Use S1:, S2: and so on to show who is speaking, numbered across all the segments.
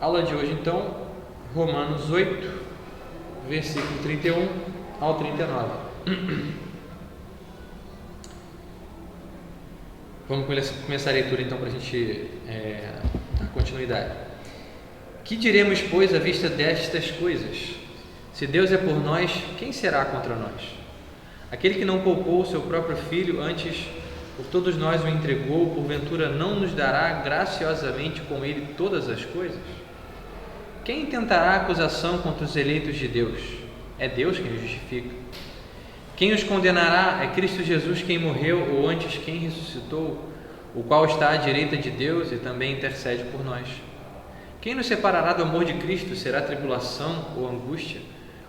S1: Aula de hoje, então, Romanos 8, versículo 31 ao 39. Vamos começar a leitura, então, para a gente dar continuidade. Que diremos, pois, à vista destas coisas? Se Deus é por nós, quem será contra nós? Aquele que não poupou o seu próprio Filho, antes por todos nós o entregou, porventura não nos dará graciosamente com ele todas as coisas? Quem intentará acusação contra os eleitos de Deus? É Deus quem os justifica. Quem os condenará? É Cristo Jesus quem morreu, ou antes quem ressuscitou, o qual está à direita de Deus e também intercede por nós. Quem nos separará do amor de Cristo? Será tribulação ou angústia,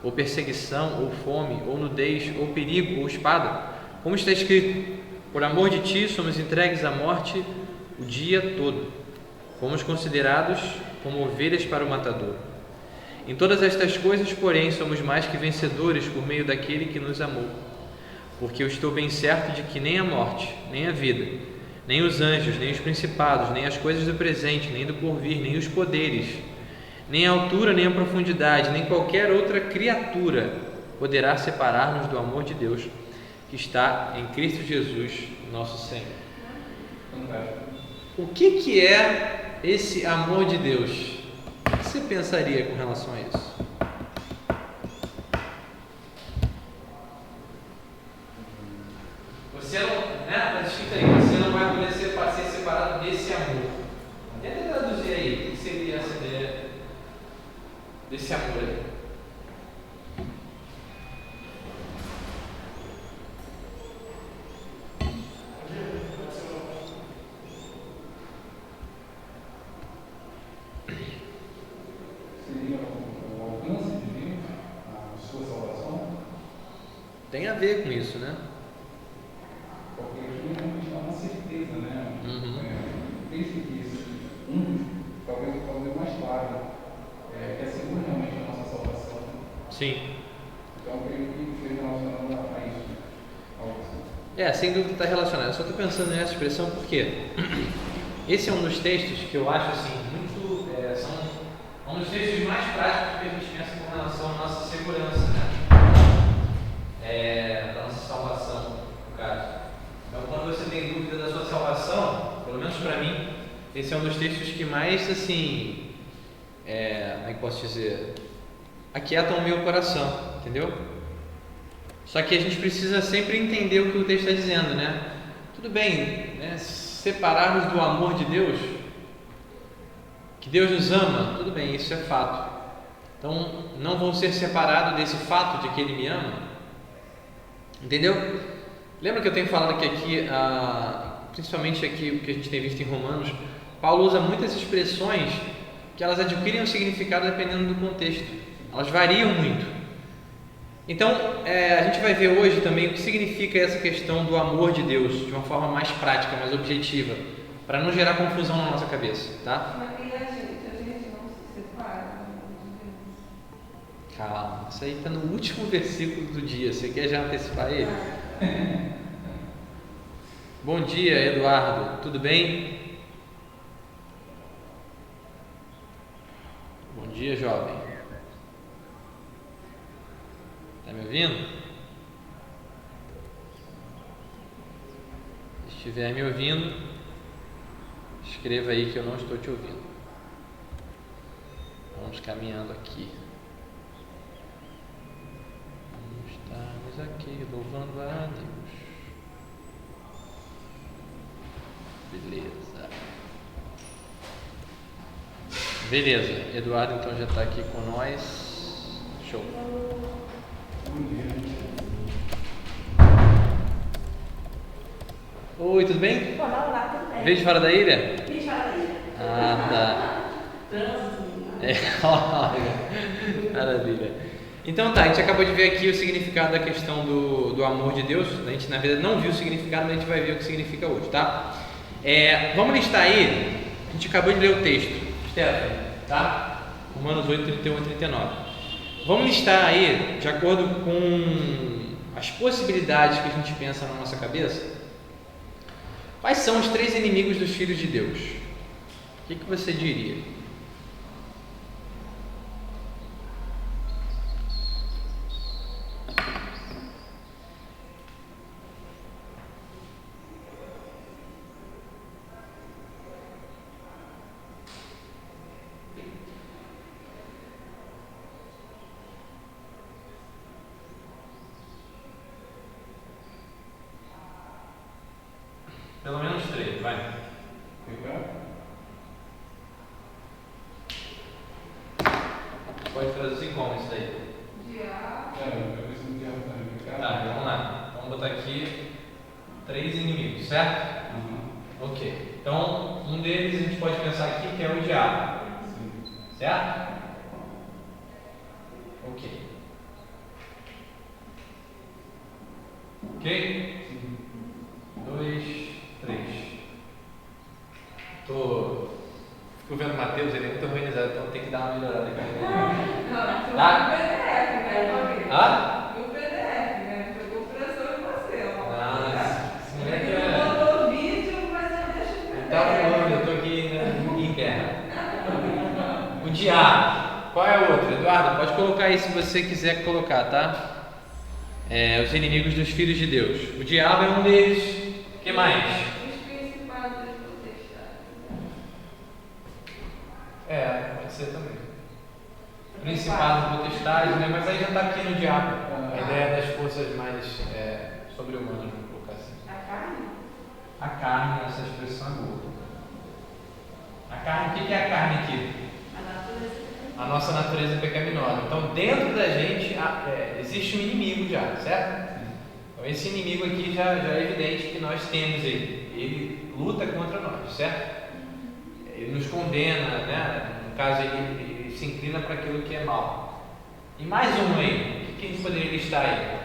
S1: ou perseguição, ou fome, ou nudez, ou perigo, ou espada? Como está escrito: por amor de ti somos entregues à morte o dia todo. Fomos considerados como ovelhas para o matador. Em todas estas coisas, porém, somos mais que vencedores por meio daquele que nos amou. Porque eu estou bem certo de que nem a morte, nem a vida, nem os anjos, nem os principados, nem as coisas do presente, nem do porvir, nem os poderes, nem a altura, nem a profundidade, nem qualquer outra criatura poderá separar-nos do amor de Deus que está em Cristo Jesus, nosso Senhor. O que é esse amor de Deus? O que você pensaria com relação a isso? Você não, né? Está escrito aí, você não vai poder ser separado desse amor. Tenta traduzir aí, o que seria essa ideia desse amor aí? Tem a ver com isso, né?
S2: Porque aqui realmente dá uma certeza, né? Desde que isso, talvez o mais claro, que assegura realmente a nossa salvação.
S1: Sim.
S2: Então, eu creio que seja relacionado a isso. Algo assim.
S1: Sem dúvida está relacionado. Eu só estou pensando nessa expressão porque esse é um dos textos que eu acho assim, muito. São um dos textos mais práticos que a gente pensa com relação à nossa segurança, né? Da nossa salvação, no caso. Então, quando você tem dúvida da sua salvação, pelo menos para mim, esse é um dos textos que mais, assim, como é que posso dizer, aquietam o meu coração, entendeu? Só que a gente precisa sempre entender o que o texto está dizendo, né? Tudo bem, né? Separar-nos do amor de Deus, que Deus nos ama, tudo bem, isso é fato. Então, não vou ser separado desse fato de que Ele me ama. Entendeu? Lembra que eu tenho falado que aqui, principalmente aqui o que a gente tem visto em Romanos, Paulo usa muitas expressões que elas adquirem um significado dependendo do contexto. Elas variam muito. Então, a gente vai ver hoje também o que significa essa questão do amor de Deus de uma forma mais prática, mais objetiva, para não gerar confusão na nossa cabeça, tá?
S3: Mas a gente não se separa.
S1: Calma, isso aí está no último versículo do dia. Você quer já antecipar ele? Bom dia, Eduardo. Tudo bem? Bom dia, jovem. Está me ouvindo? Se estiver me ouvindo, escreva aí que eu não estou te ouvindo. Vamos caminhando aqui. Estamos aqui louvando a Deus. Beleza, Eduardo então já está aqui com nós. Show. Oi, tudo bem?
S3: Olá, tudo bem?
S1: Veio de fora da ilha?
S3: Vim de fora da ilha.
S1: Tá.
S3: Trânsito.
S1: Maravilha. Então tá, a gente acabou de ver aqui o significado da questão do amor de Deus. A gente na verdade não viu o significado, mas a gente vai ver o que significa hoje, tá? Vamos listar aí, a gente acabou de ler o texto, Stephanie, tá? Romanos 8, 31 e 39. Vamos listar aí, de acordo com as possibilidades que a gente pensa na nossa cabeça, quais são os 3 inimigos dos filhos de Deus? O que você diria? pode traduzir como isso daí?
S3: Diabo.
S2: Eu preciso de diabo também.
S1: Tá, vamos lá. Vamos botar aqui 3 inimigos, certo? Ok. Então, um deles a gente pode pensar aqui que é o diabo. Certo? Ok. Ok? 2, 3. Fico vendo o Matheus, ele é muito organizado, então tem que dar uma melhorada aqui.
S3: Não,
S1: Tá?
S3: no PDF, né, Maurício?
S1: Hã?
S3: No PDF, né? Pegou pressão em você, ó.
S1: Nossa, esse moleque
S3: Ele
S1: é.
S3: não botou vídeo, mas eu deixo no PDF.
S1: Tá voando, eu tô aqui em terra. O diabo. Qual é o outro? Eduardo, pode colocar aí se você quiser colocar, tá? Os inimigos dos filhos de Deus. O diabo é um deles. O que mais?
S3: Os principais das potestades.
S1: Pode ser também. Principado, potestade, né? Mas aí já está aqui no diabo. A ideia das forças mais sobre-humanas, vamos colocar assim.
S3: A carne?
S1: A carne, essa expressão é boa. A carne, o que é a carne aqui?
S3: A natureza.
S1: A nossa natureza pecaminosa. Então, dentro da gente existe um inimigo já, certo? Então, esse inimigo aqui já é evidente que nós temos ele. Ele luta contra nós, certo? Ele nos condena, né? No caso, ele se inclina para aquilo que é mal. E mais um aí, o que a gente poderia listar aí?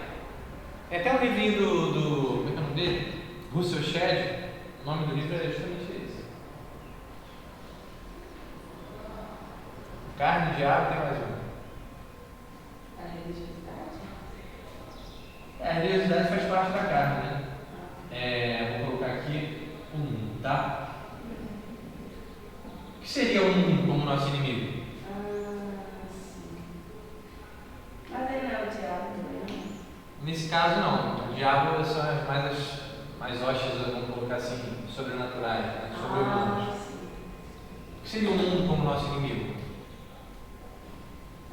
S1: Tem até um livrinho do como é que é o nome dele? Russell Shedd. O nome do livro é justamente esse. Carne, diabo, tem mais um.
S3: A religiosidade?
S1: A religiosidade faz parte da carne, né? Vou colocar aqui o mundo, tá? O que seria o mundo como nosso inimigo?
S3: Sim. Mas ele não é o diabo também, não?
S1: Nesse caso, não. O diabo são mais hostes, vamos colocar assim, sobrenaturais, né? Sobre-humanos.
S3: Sim.
S1: O que seria o mundo como nosso inimigo?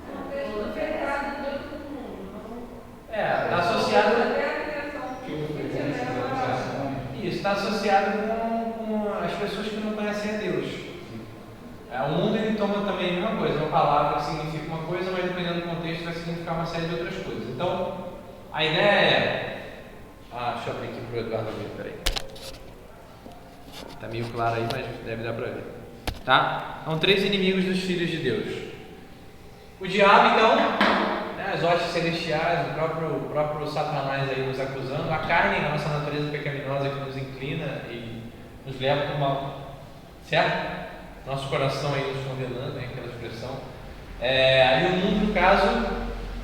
S3: O pecado de todo mundo.
S1: Está associado. Isso, está associado com as pessoas que não conhecem a Deus. O mundo ele toma também a mesma coisa, uma palavra que significa uma coisa, mas dependendo do contexto vai significar uma série de outras coisas. Então, a ideia é. Deixa eu abrir aqui para o Eduardo ver, peraí. Está meio claro aí, mas deve dar para ver. Tá? São 3 inimigos dos filhos de Deus. O diabo, então, né, as hostes celestiais, o próprio Satanás aí nos acusando, a carne, a nossa natureza pecaminosa que nos inclina e nos leva para o mal. Certo? Nosso coração aí nos condenando, né, aquela expressão. E o mundo, no caso,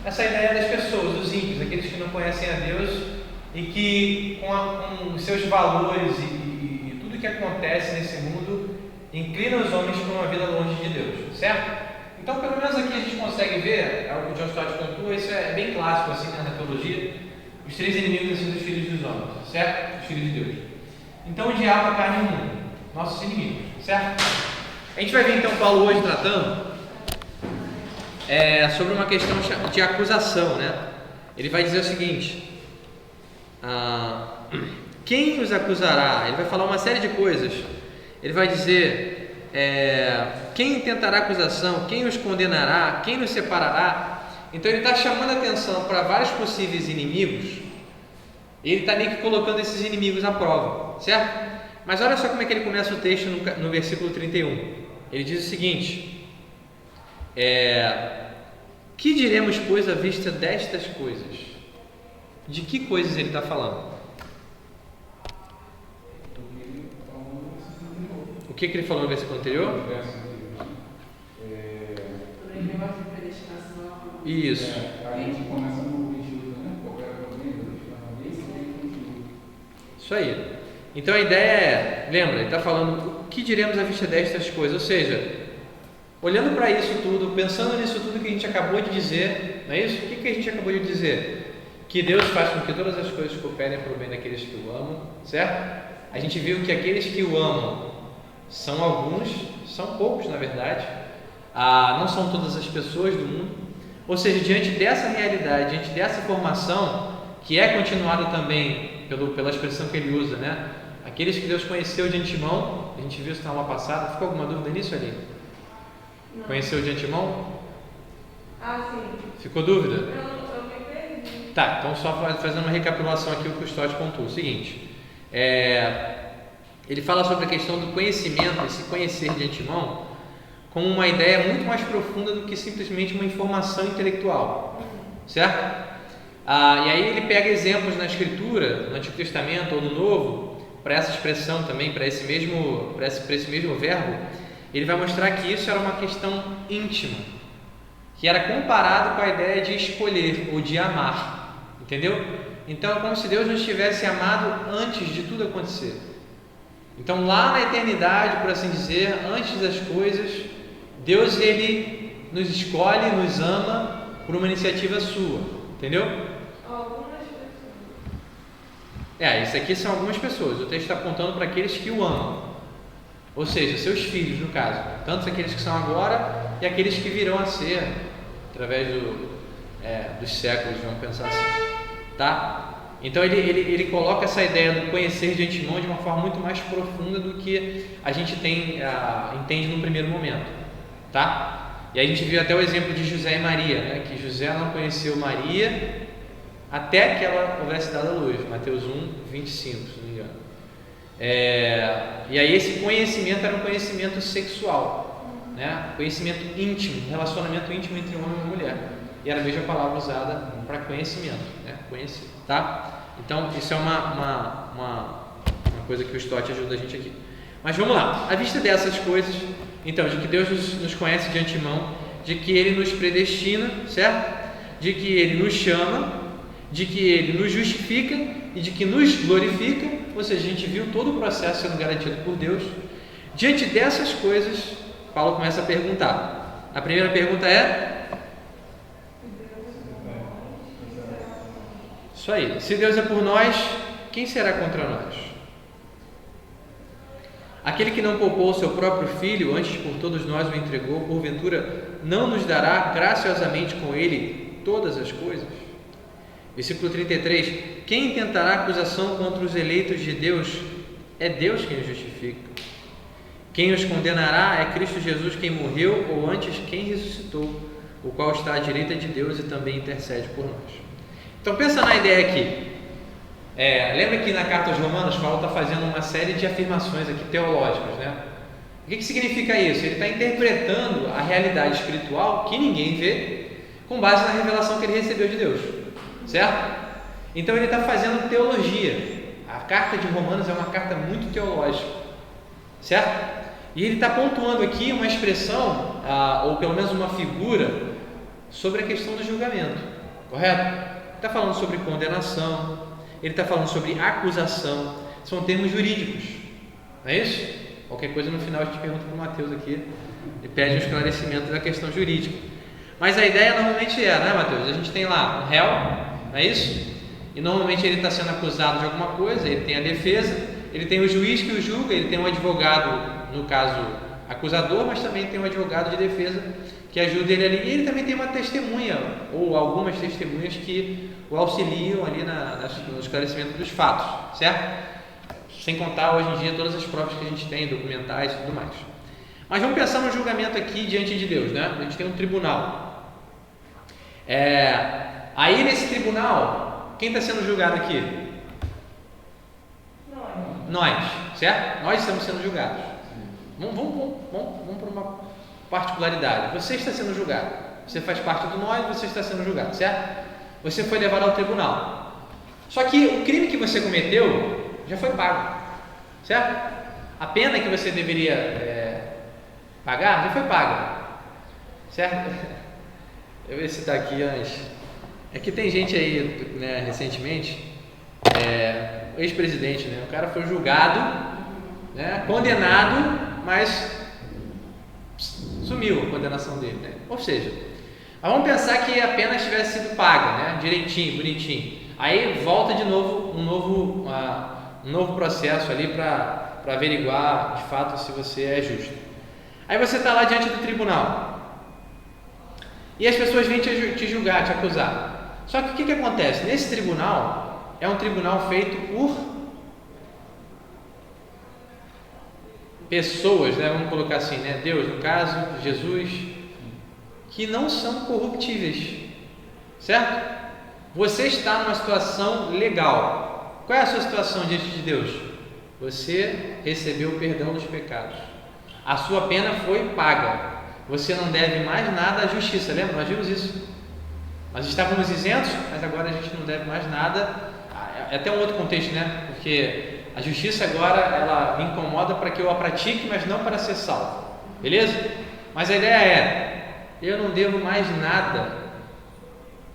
S1: essa ideia das pessoas, dos ímpios, aqueles que não conhecem a Deus e que com seus valores e tudo que acontece nesse mundo inclinam os homens para uma vida longe de Deus, certo? Então, pelo menos aqui a gente consegue ver, é o que o John Stott pontua, isso é bem clássico assim, né, na teologia, os 3 inimigos assim, dos filhos dos homens, certo? Os filhos de Deus. Então, o diabo, a carne e o mundo, nossos inimigos, certo? A gente vai ver então Paulo hoje tratando sobre uma questão de acusação, né? Ele vai dizer o seguinte: quem os acusará? Ele vai falar uma série de coisas. Ele vai dizer quem intentará acusação, quem os condenará, quem nos separará. Então ele está chamando a atenção para vários possíveis inimigos. E ele está meio que colocando esses inimigos à prova, certo? Mas olha só como é que ele começa o texto no versículo 31. Ele diz o seguinte: que diremos, pois, à vista destas coisas? De que coisas ele está falando? O que ele falou no versículo anterior?
S3: Sobre o negócio de predestinação.
S1: Isso.
S2: A gente começa no 22, né? Qualquer problema, deixa eu
S1: Isso aí. Então a ideia lembra, ele está falando o que diremos à vista destas coisas, ou seja, olhando para isso tudo, pensando nisso tudo que a gente acabou de dizer, não é isso? O que a gente acabou de dizer? Que Deus faz com que todas as coisas cooperem para o bem daqueles que o amam, certo? A gente viu que aqueles que o amam são alguns, são poucos na verdade, não são todas as pessoas do mundo, ou seja, diante dessa realidade, diante dessa informação, que é continuada também pela expressão que ele usa, né? Aqueles que Deus conheceu de antemão, a gente viu isso na aula passada. Ficou alguma dúvida nisso ali? Não. Conheceu de antemão?
S3: Ah, sim.
S1: Ficou dúvida?
S3: Eu me perdi.
S1: Tá, então só fazendo uma recapitulação aqui o que o Stott pontuou. O seguinte, ele fala sobre a questão do conhecimento, esse conhecer de antemão, como uma ideia muito mais profunda do que simplesmente uma informação intelectual, certo? E aí ele pega exemplos na Escritura, no Antigo Testamento ou no Novo, para essa expressão também, para esse mesmo verbo, ele vai mostrar que isso era uma questão íntima, que era comparado com a ideia de escolher ou de amar, entendeu? Então é como se Deus nos tivesse amado antes de tudo acontecer. Então lá na eternidade, por assim dizer, antes das coisas, Deus ele nos escolhe, nos ama por uma iniciativa sua, entendeu?
S3: Algumas pessoas.
S1: Isso aqui são algumas pessoas. O texto está apontando para aqueles que o amam, ou seja, seus filhos no caso, tanto aqueles que são agora e aqueles que virão a ser através dos séculos, vamos pensar assim, tá? Então ele coloca essa ideia do conhecer de antemão de uma forma muito mais profunda do que a gente entende no primeiro momento, tá? E aí a gente viu até o exemplo de José e Maria, né? Que José não conheceu Maria até que ela houvesse dado a luz, Mateus 1:25, se não me engano. E aí esse conhecimento era um conhecimento sexual, né? Conhecimento íntimo, relacionamento íntimo entre homem e mulher. E era a mesma palavra usada para conhecimento, né? Conhecer, tá? Então isso é uma coisa que o Stott ajuda a gente aqui. Mas vamos lá, à vista dessas coisas, então, de que Deus nos conhece de antemão, de que Ele nos predestina, certo? De que Ele nos chama, de que Ele nos justifica e de que nos glorifica, ou seja, a gente viu todo o processo sendo garantido por Deus. Diante dessas coisas, Paulo começa a perguntar. A primeira pergunta é: isso aí, se Deus é por nós, quem será contra nós? Aquele que não poupou o seu próprio filho, antes por todos nós o entregou, porventura não nos dará graciosamente com ele todas as coisas? Versículo 33: quem intentará acusação contra os eleitos de Deus? É Deus quem os justifica. Quem os condenará é Cristo Jesus, quem morreu, ou antes, quem ressuscitou, o qual está à direita de Deus e também intercede por nós. Então pensa na ideia aqui. Lembra que na carta aos Romanos, Paulo está fazendo uma série de afirmações aqui teológicas, né? O que significa isso? Ele está interpretando a realidade espiritual que ninguém vê, com base na revelação que ele recebeu de Deus, certo? Então ele está fazendo teologia. A carta de Romanos é uma carta muito teológica, certo? E ele está pontuando aqui uma expressão, ou pelo menos uma figura, sobre a questão do julgamento, correto? Ele está falando sobre condenação, ele está falando sobre acusação, são termos jurídicos, não é isso? Qualquer coisa no final a gente pergunta para o Mateus aqui e pede um esclarecimento da questão jurídica. Mas a ideia normalmente né, Mateus? A gente tem lá um réu, não é isso? E normalmente ele está sendo acusado de alguma coisa, ele tem a defesa, ele tem o juiz que o julga, ele tem um advogado, no caso acusador, mas também tem um advogado de defesa que ajuda ele ali, e ele também tem uma testemunha, ou algumas testemunhas que o auxiliam ali no esclarecimento dos fatos, certo? Sem contar hoje em dia todas as provas que a gente tem, documentais e tudo mais. Mas vamos pensar no julgamento aqui diante de Deus, né? A gente tem um tribunal. Aí nesse tribunal, quem está sendo julgado aqui? Nós, certo? Nós estamos sendo julgados. Vamos para uma particularidade. Você está sendo julgado. Você faz parte do nós, você está sendo julgado, certo? Você foi levado ao tribunal. Só que o crime que você cometeu já foi pago, certo? A pena que você deveria pagar já foi paga, certo? Eu vou ver se está aqui antes. É que tem gente aí, né, recentemente, ex-presidente, né? O cara foi julgado, né, condenado, mas sumiu a condenação dele, né? Ou seja, vamos pensar que a pena tivesse sido paga, né? Direitinho, bonitinho. Aí volta de novo um novo processo ali para averiguar de fato se você é justo. Aí você está lá diante do tribunal e as pessoas vêm te julgar, te acusar. Só que o que acontece? Nesse tribunal é um tribunal feito por pessoas, né? Vamos colocar assim, né? Deus, no caso, Jesus, que não são corruptíveis, certo? Você está numa situação legal. Qual é a sua situação diante de Deus? Você recebeu o perdão dos pecados. A sua pena foi paga. Você não deve mais nada à justiça. Lembra? Nós vimos isso. Nós estávamos isentos, mas agora a gente não deve mais nada. É até um outro contexto, né? Porque a justiça agora, ela me incomoda para que eu a pratique, mas não para ser salvo. Beleza? Mas a ideia é, eu não devo mais nada,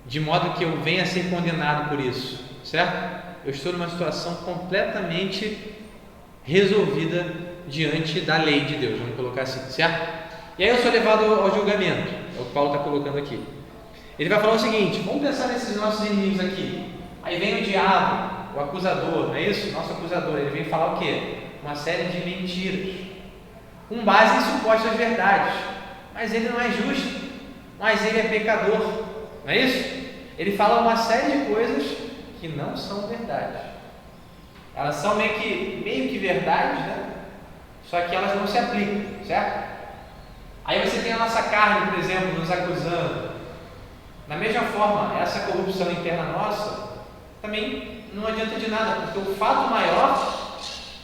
S1: de modo que eu venha a ser condenado por isso, certo? Eu estou numa situação completamente resolvida diante da lei de Deus, vamos colocar assim, certo? E aí eu sou levado ao julgamento, é o que Paulo está colocando aqui. Ele vai falar o seguinte: vamos pensar nesses nossos inimigos aqui. Aí vem o diabo, o acusador, não é isso? Nosso acusador, ele vem falar o quê? Uma série de mentiras, com base em supostas verdades. Mas ele não é justo, mas ele é pecador, não é isso? Ele fala uma série de coisas que não são verdade. Elas são meio que verdades, né? Só que elas não se aplicam, certo? Aí você tem a nossa carne, por exemplo, nos acusando. Da mesma forma, essa corrupção interna nossa também não adianta de nada, porque o fato maior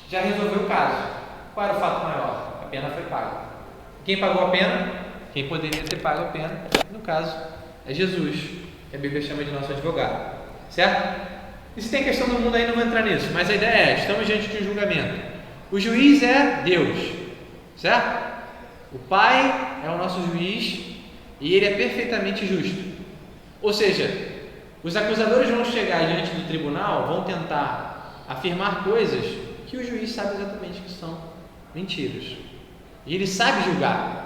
S1: já resolveu o caso. Qual era o fato maior? A pena foi paga. Quem pagou a pena? Quem poderia ter pago a pena, no caso, é Jesus, que a Bíblia chama de nosso advogado, certo? E se tem questão do mundo aí, não vou entrar nisso, mas a ideia é, estamos diante de um julgamento. O juiz é Deus, certo? O Pai é o nosso juiz e ele é perfeitamente justo. Ou seja, os acusadores vão chegar diante do tribunal, vão tentar afirmar coisas que o juiz sabe exatamente que são mentiras. E ele sabe julgar.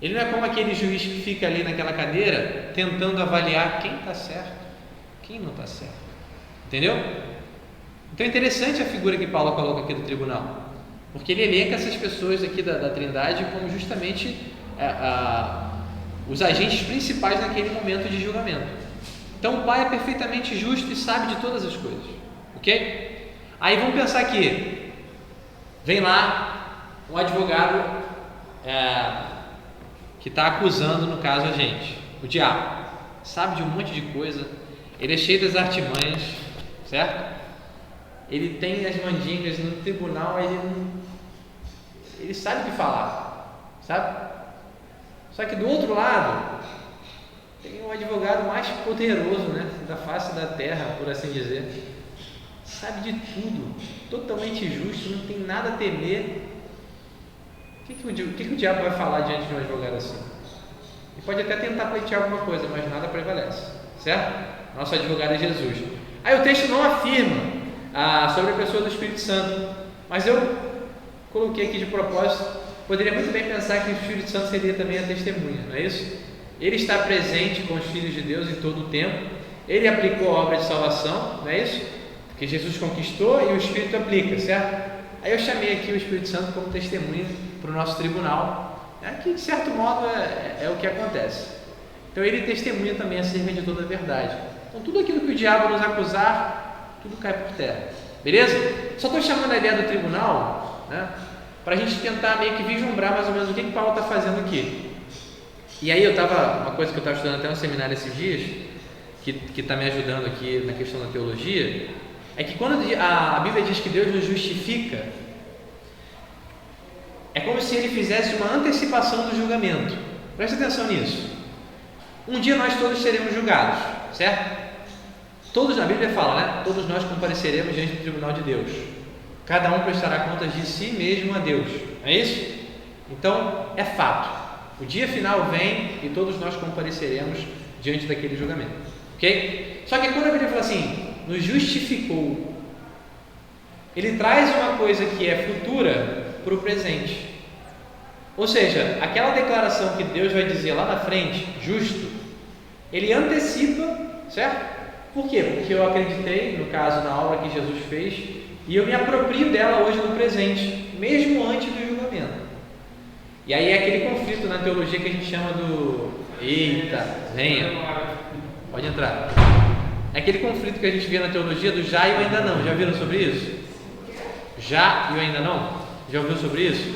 S1: Ele não é como aquele juiz que fica ali naquela cadeira tentando avaliar quem está certo, quem não está certo. Entendeu? Então é interessante a figura que Paulo coloca aqui do tribunal, porque ele elenca essas pessoas aqui da Trindade como justamente os agentes principais naquele momento de julgamento. Então o Pai é perfeitamente justo e sabe de todas as coisas, ok? Aí vamos pensar aqui, vem lá um advogado que está acusando, no caso, a gente, o diabo, sabe de um monte de coisa, ele é cheio das artimanhas, certo? Ele tem as mandingas no tribunal, ele sabe o que falar, sabe? Só que do outro lado tem um advogado mais poderoso, né, da face da terra, por assim dizer, sabe de tudo, totalmente justo, não tem nada a temer. O que o diabo vai falar diante de um advogado assim? Ele pode até tentar pleitear alguma coisa, mas nada prevalece, certo? Nosso advogado é Jesus. Aí o texto não afirma sobre a pessoa do Espírito Santo, mas eu coloquei aqui de propósito. Poderia muito bem pensar que o Espírito Santo seria também a testemunha, não é isso? Ele está presente com os filhos de Deus em todo o tempo, ele aplicou a obra de salvação, não é isso? Que Jesus conquistou e o Espírito aplica, certo? Aí eu chamei aqui o Espírito Santo como testemunha para o nosso tribunal, que de certo modo é o que acontece. Então ele testemunha também acerca de toda a verdade. Então tudo aquilo que o diabo nos acusar, tudo cai por terra, beleza? Só estou chamando a ideia do tribunal, né, para a gente tentar meio que vislumbrar mais ou menos o que Paulo está fazendo aqui. E aí uma coisa que eu estava estudando até no seminário esses dias, que está me ajudando aqui na questão da teologia, é que quando a Bíblia diz que Deus nos justifica, é como se ele fizesse uma antecipação do julgamento. Presta atenção nisso. Um dia nós todos seremos julgados, certo? Todos, na Bíblia fala, né? Todos nós compareceremos diante do tribunal de Deus. Cada um prestará contas de si mesmo a Deus. É isso? Então, é fato. O dia final vem e todos nós compareceremos diante daquele julgamento. Ok? Só que quando a Bíblia fala assim, nos justificou, ele traz uma coisa que é futura para o presente. Ou seja, aquela declaração que Deus vai dizer lá na frente, justo, ele antecipa, certo? Por quê? Porque eu acreditei, no caso, na obra que Jesus fez, e eu me aproprio dela hoje no presente, mesmo antes do julgamento. E aí é aquele conflito na teologia que a gente chama do... Eita, venha, pode entrar. É aquele conflito que a gente vê na teologia do já e o ainda não. Já viram sobre isso? Já e o ainda não? Já ouviu sobre isso?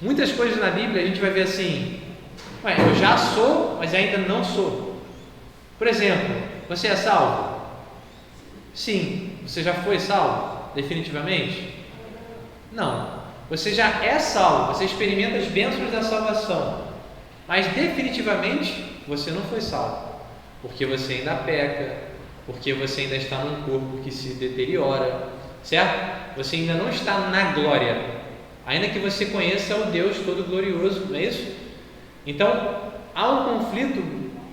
S1: Muitas coisas na Bíblia a gente vai ver assim, Ué, eu já sou, mas ainda não sou. Por exemplo, você é salvo? Sim. Você já foi salvo? Definitivamente? Não. Você já é salvo, você experimenta as bênçãos da salvação, mas definitivamente você não foi salvo, porque você ainda peca, porque você ainda está num corpo que se deteriora, certo? Você ainda não está na glória, ainda que você conheça o Deus todo glorioso, não é isso? Então, há um conflito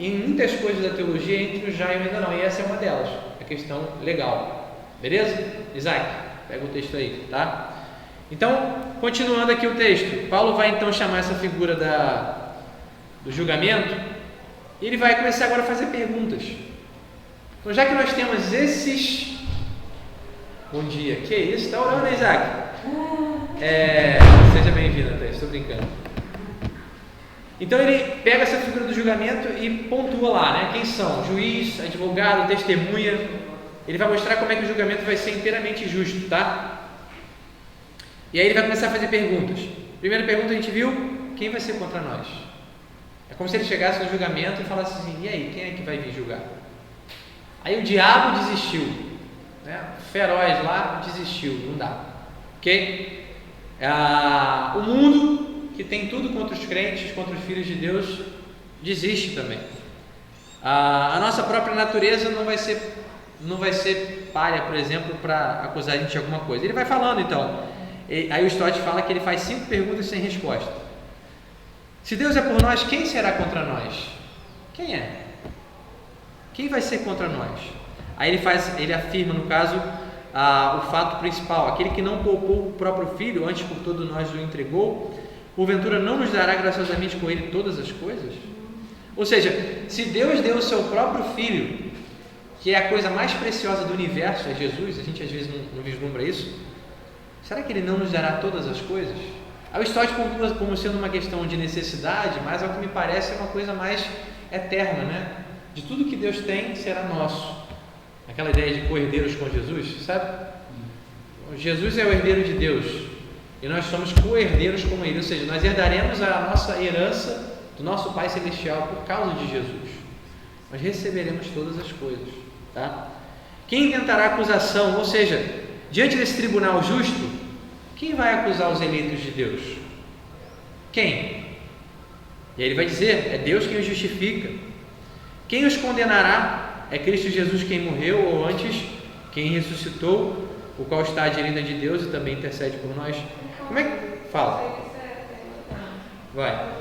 S1: em muitas coisas da teologia entre o já e o ainda não, e essa é uma delas, a questão legal, beleza? Isaac, pega o texto aí, tá? Então, continuando aqui o texto, Paulo vai então chamar essa figura do julgamento e ele vai começar agora a fazer perguntas. Então, já que nós temos esses... Bom dia, que isso? Está orando, Isaac? Seja bem-vindo, tá? Estou brincando. Então ele pega essa figura do julgamento e pontua lá, né? Quem são? Juiz, advogado, testemunha. Ele vai mostrar como é que o julgamento vai ser inteiramente justo, tá? E aí ele vai começar a fazer perguntas. Primeira pergunta a gente viu: quem vai ser contra nós? É como se ele chegasse no julgamento e falasse assim: e aí, quem é que vai vir julgar? Aí o diabo desistiu, né? O feroz lá desistiu, não dá, ok? O mundo, que tem tudo contra os crentes, contra os filhos de Deus, desiste também. A nossa própria natureza não vai ser palha, por exemplo, para acusar a gente de alguma coisa. Ele vai falando então. Aí o Stott fala que ele faz 5 perguntas sem resposta. Se Deus é por nós, quem será contra nós? Quem é? Quem vai ser contra nós? Aí ele afirma, no caso, o fato principal: aquele que não poupou o próprio filho, antes por todos nós o entregou, porventura não nos dará graciosamente com ele todas as coisas? Ou seja, se Deus deu o seu próprio filho, que é a coisa mais preciosa do universo, é Jesus, a gente às vezes não vislumbra isso, será que ele não nos dará todas as coisas? Aí o Stott pontua como sendo uma questão de necessidade, mas ao que me parece é uma coisa mais eterna, né? De tudo que Deus tem será nosso. Aquela ideia de co-herdeiros com Jesus, sabe? Jesus é o herdeiro de Deus e nós somos co-herdeiros com ele, ou seja, nós herdaremos a nossa herança do nosso Pai Celestial por causa de Jesus. Nós receberemos todas as coisas, tá? Quem tentará acusação, ou seja, diante desse tribunal justo, quem vai acusar os eleitos de Deus? Quem? E aí ele vai dizer: é Deus quem os justifica. Quem os condenará? É Cristo Jesus quem morreu, ou antes, quem ressuscitou, o qual está à direita de Deus e também intercede por nós. Como é que... Fala. Vai.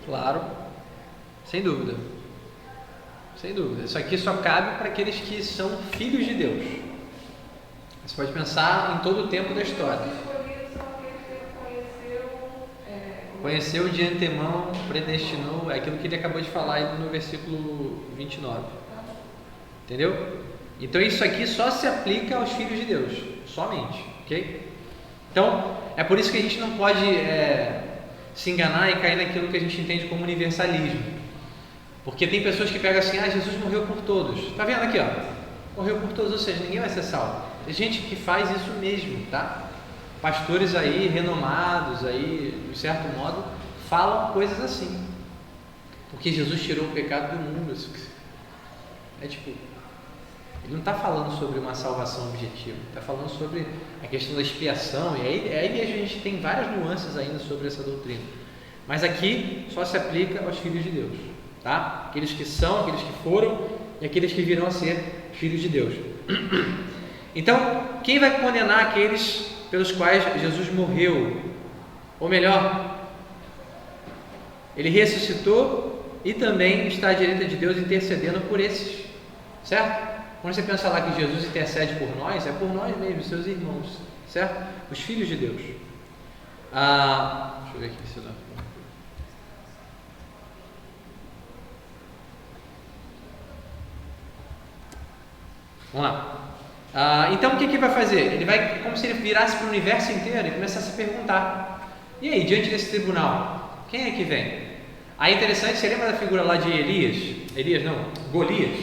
S1: Claro, sem dúvida, sem dúvida. Isso aqui só cabe para aqueles que são filhos de Deus. Você pode pensar em todo o tempo da história. Conheceu de antemão, predestinou, é aquilo que ele acabou de falar aí no versículo 29. Entendeu? Então isso aqui só se aplica aos filhos de Deus, somente, ok? Então, é por isso que a gente não pode se enganar e cair naquilo que a gente entende como universalismo, porque tem pessoas que pegam assim: Jesus morreu por todos, tá vendo aqui, ó, morreu por todos, ou seja, ninguém vai ser salvo. Tem gente que faz isso mesmo, tá? Pastores aí, renomados aí, de certo modo, falam coisas assim, porque Jesus tirou o pecado do mundo. É tipo, ele não está falando sobre uma salvação objetiva, está falando sobre a questão da expiação, e aí mesmo a gente tem várias nuances ainda sobre essa doutrina, mas aqui só se aplica aos filhos de Deus, tá? Aqueles que são, aqueles que foram e aqueles que virão a ser filhos de Deus. Então, quem vai condenar aqueles pelos quais Jesus morreu? Ou melhor, ele ressuscitou e também está à direita de Deus intercedendo por esses, certo? Quando você pensa lá que Jesus intercede por nós, é por nós mesmos, seus irmãos, certo? Os filhos de Deus. Deixa eu ver aqui se dá. Vamos lá. Então o que vai fazer? Ele vai, como se ele virasse para o universo inteiro e começasse a se perguntar: e aí, diante desse tribunal, Quem é que vem? Aí interessante, você lembra da figura lá de Golias?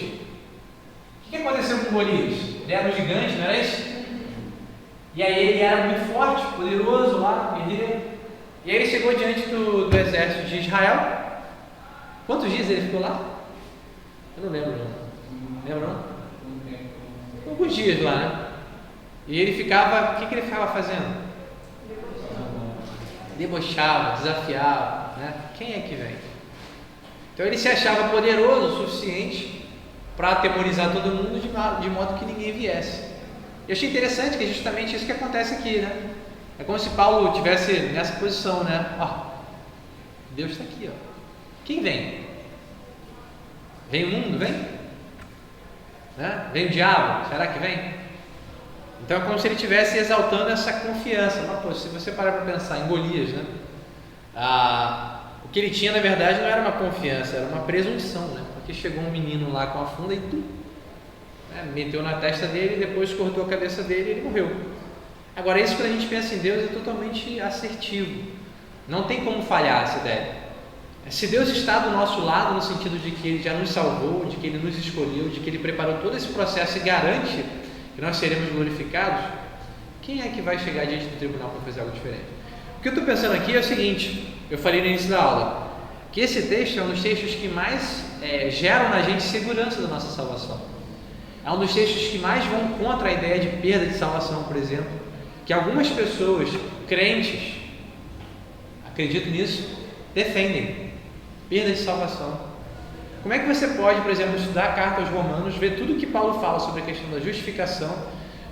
S1: O que aconteceu com Golias? Ele era um gigante, não era isso? E aí ele era muito forte, poderoso lá, guerreiro. E aí ele chegou diante do exército de Israel. Quantos dias ele ficou lá? Eu não lembro não. Lembra não? Alguns dias lá, né? E ele ficava, o que ele ficava fazendo? Debochava, desafiava, né? Quem é que vem? Então ele se achava poderoso o suficiente para atemorizar todo mundo de modo que ninguém viesse. Eu achei interessante que é justamente isso que acontece aqui, né? É como se Paulo estivesse nessa posição, né? Ó, Deus está aqui, ó. Quem vem? Vem o mundo, vem? Né? Vem o diabo, será que vem? Então é como se ele estivesse exaltando essa confiança. Mas, pô, se você parar para pensar em Golias, né? O que ele tinha na verdade não era uma confiança, era uma presunção, né? Porque chegou um menino lá com a funda e meteu na testa dele e depois cortou a cabeça dele e ele morreu. Agora, isso quando a gente pensa em Deus é totalmente assertivo. Não tem como falhar essa ideia. Se Deus está do nosso lado, no sentido de que Ele já nos salvou, de que Ele nos escolheu, de que Ele preparou todo esse processo e garante que nós seremos glorificados, quem é que vai chegar diante do tribunal para fazer algo diferente? O que eu estou pensando aqui é o seguinte, eu falei no início da aula, que esse texto é um dos textos que mais geram na gente segurança da nossa salvação. É um dos textos que mais vão contra a ideia de perda de salvação, por exemplo, que algumas pessoas crentes, acredito nisso, defendem. Perda de salvação. Como é que você pode, por exemplo, estudar a carta aos Romanos, ver tudo que Paulo fala sobre a questão da justificação,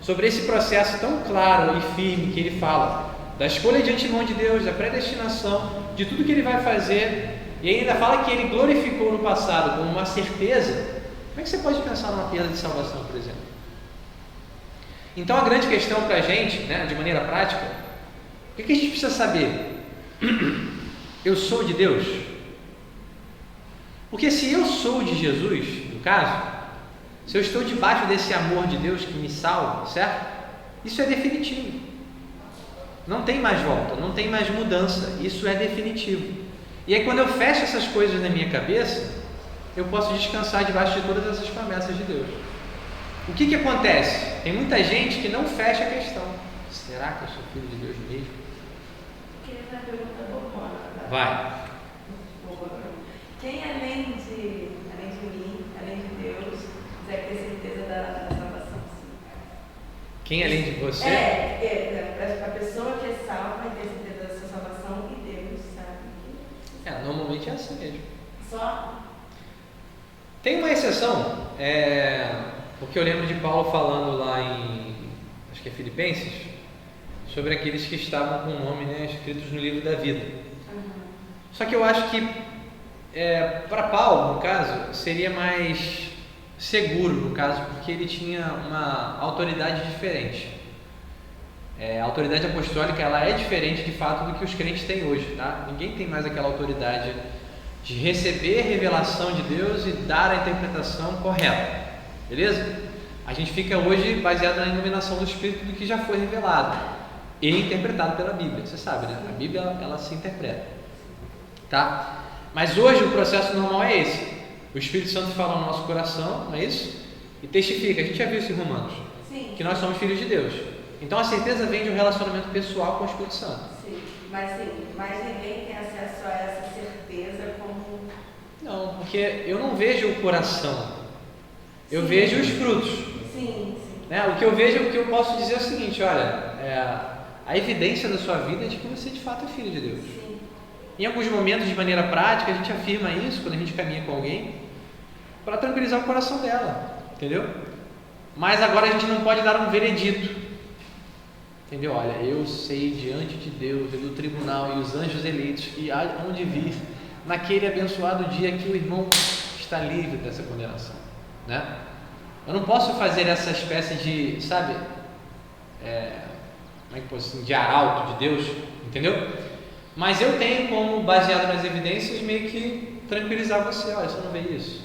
S1: sobre esse processo tão claro e firme que ele fala, da escolha de antemão de Deus, da predestinação, de tudo que ele vai fazer, e ainda fala que ele glorificou no passado como uma certeza. Como é que você pode pensar numa perda de salvação, por exemplo? Então a grande questão para a gente, né, de maneira prática, o que a gente precisa saber? Eu sou de Deus? Porque se eu sou de Jesus, no caso, se eu estou debaixo desse amor de Deus que me salva, certo? Isso é definitivo. Não tem mais volta, não tem mais mudança, isso é definitivo. E aí quando eu fecho essas coisas na minha cabeça, eu posso descansar debaixo de todas essas promessas de Deus. O que acontece? Tem muita gente que não fecha a questão. Será que eu sou filho de Deus mesmo?
S3: Queria fazer uma pergunta bobona.
S1: Vai.
S3: Quem além de mim, além de Deus, quiser ter certeza da salvação?
S1: Quem além de você?
S3: A pessoa que é salva e ter certeza da sua salvação e Deus, sabe?
S1: Normalmente é assim mesmo.
S3: Só?
S1: Tem uma exceção, porque eu lembro de Paulo falando lá em, acho que é Filipenses, sobre aqueles que estavam com o nome, né, escritos no livro da vida. Só que eu acho que para Paulo, no caso, seria mais seguro, no caso, porque ele tinha uma autoridade diferente. A autoridade apostólica, ela é diferente de fato do que os crentes têm hoje, tá? Ninguém tem mais aquela autoridade de receber a revelação de Deus e dar a interpretação correta, beleza? A gente fica hoje baseado na iluminação do Espírito do que já foi revelado e interpretado pela Bíblia, você sabe, né? A Bíblia, ela se interpreta, tá? Mas hoje o processo normal é esse, o Espírito Santo fala no nosso coração, não é isso? E testifica, a gente já viu isso em Romanos,
S3: sim,
S1: que nós somos filhos de Deus. Então a certeza vem de um relacionamento pessoal com o Espírito Santo.
S3: Sim, mas ninguém tem acesso a essa certeza como...
S1: Não, porque eu não vejo o coração, eu
S3: Sim.
S1: vejo os frutos.
S3: Sim.
S1: Né? O que eu vejo, o que eu posso dizer é o seguinte, olha, a evidência da sua vida é de que você de fato é filho de Deus.
S3: Sim.
S1: Em alguns momentos, de maneira prática, a gente afirma isso quando a gente caminha com alguém, para tranquilizar o coração dela, entendeu? Mas agora a gente não pode dar um veredito, entendeu? Olha, eu sei diante de Deus e do tribunal e os anjos eleitos que há onde vir naquele abençoado dia que o irmão está livre dessa condenação, né? Eu não posso fazer essa espécie de, sabe, como é que posso dizer, de arauto de Deus, entendeu? Mas eu tenho como, baseado nas evidências, meio que tranquilizar você. Olha, você não vê isso?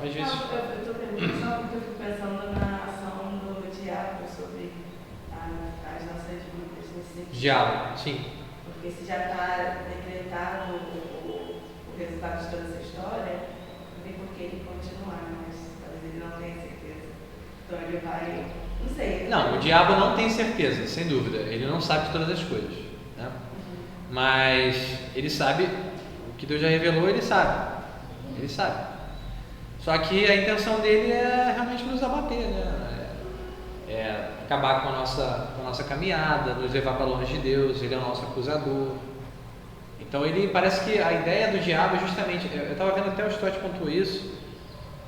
S1: Às vezes...
S3: Não, eu estou pensando, só porque eu fico pensando na ação do diabo sobre as nossas vidas nesse sentido.
S1: Diabo, sim.
S3: Porque se já está decretado o resultado de toda essa história, não tem por que ele continuar, mas talvez ele não tenha certeza. Então ele vai, não sei.
S1: Não, o diabo não tem certeza, sem dúvida. Ele não sabe de todas as coisas, né? Mas ele sabe o que Deus já revelou, ele sabe. Ele sabe. Só que a intenção dele é realmente nos abater, né? É acabar com a nossa caminhada, nos levar para longe de Deus. Ele é o nosso acusador. Então ele parece que a ideia do diabo é justamente, eu estava vendo até o Stott pontuou isso,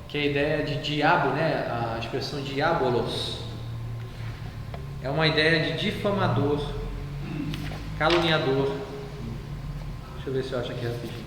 S1: que a ideia de diabo, né, a expressão diabolos, é uma ideia de difamador, caluniador. Deixa eu ver se eu acho aqui rapidinho.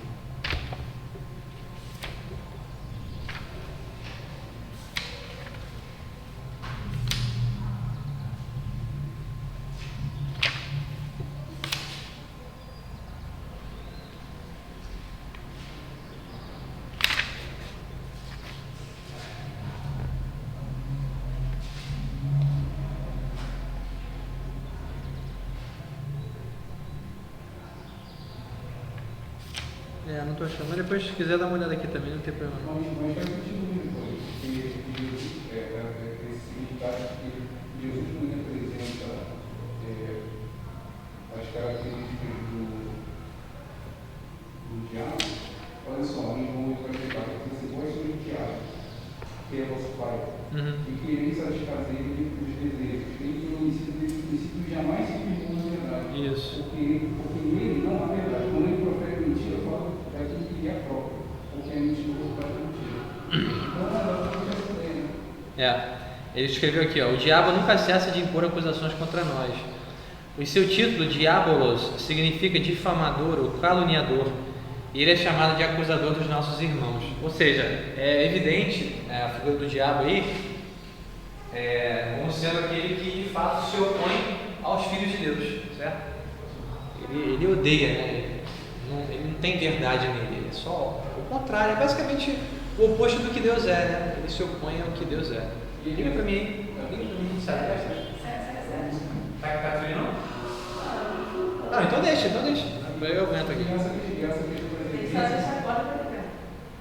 S1: Não estou achando, mas depois se quiser dar uma olhada aqui também, não tem problema não.
S2: Mas faz sentido mesmo, porque esse significado que Jesus nos representa as características do diabo. Olha só, em João 8,44, você gosta do diabo, que é vosso pai, e quereis satisfazer-lhe os desejos. Tem o princípio jamais se firmou na verdade.
S1: Isso.
S2: Porque nele não há verdade. Quando ele profere mentira, fala daquilo que é próprio, porque é mentira por parte da mentira. Então,
S1: ele escreveu aqui, ó, o diabo nunca cessa de impor acusações contra nós. O seu título, Diabolos, significa difamador ou caluniador, e ele é chamado de acusador dos nossos irmãos. Ou seja, é evidente a figura do diabo aí como sendo aquele que de fato se opõe aos filhos de Deus, certo? Ele odeia, né? Ele não tem verdade nele, é só o contrário, é basicamente o oposto do que Deus é, né? Ele se opõe ao que Deus é. Liga pra mim, sabe? Tá com a Catarina não? Não, então deixa. Eu aguento aqui.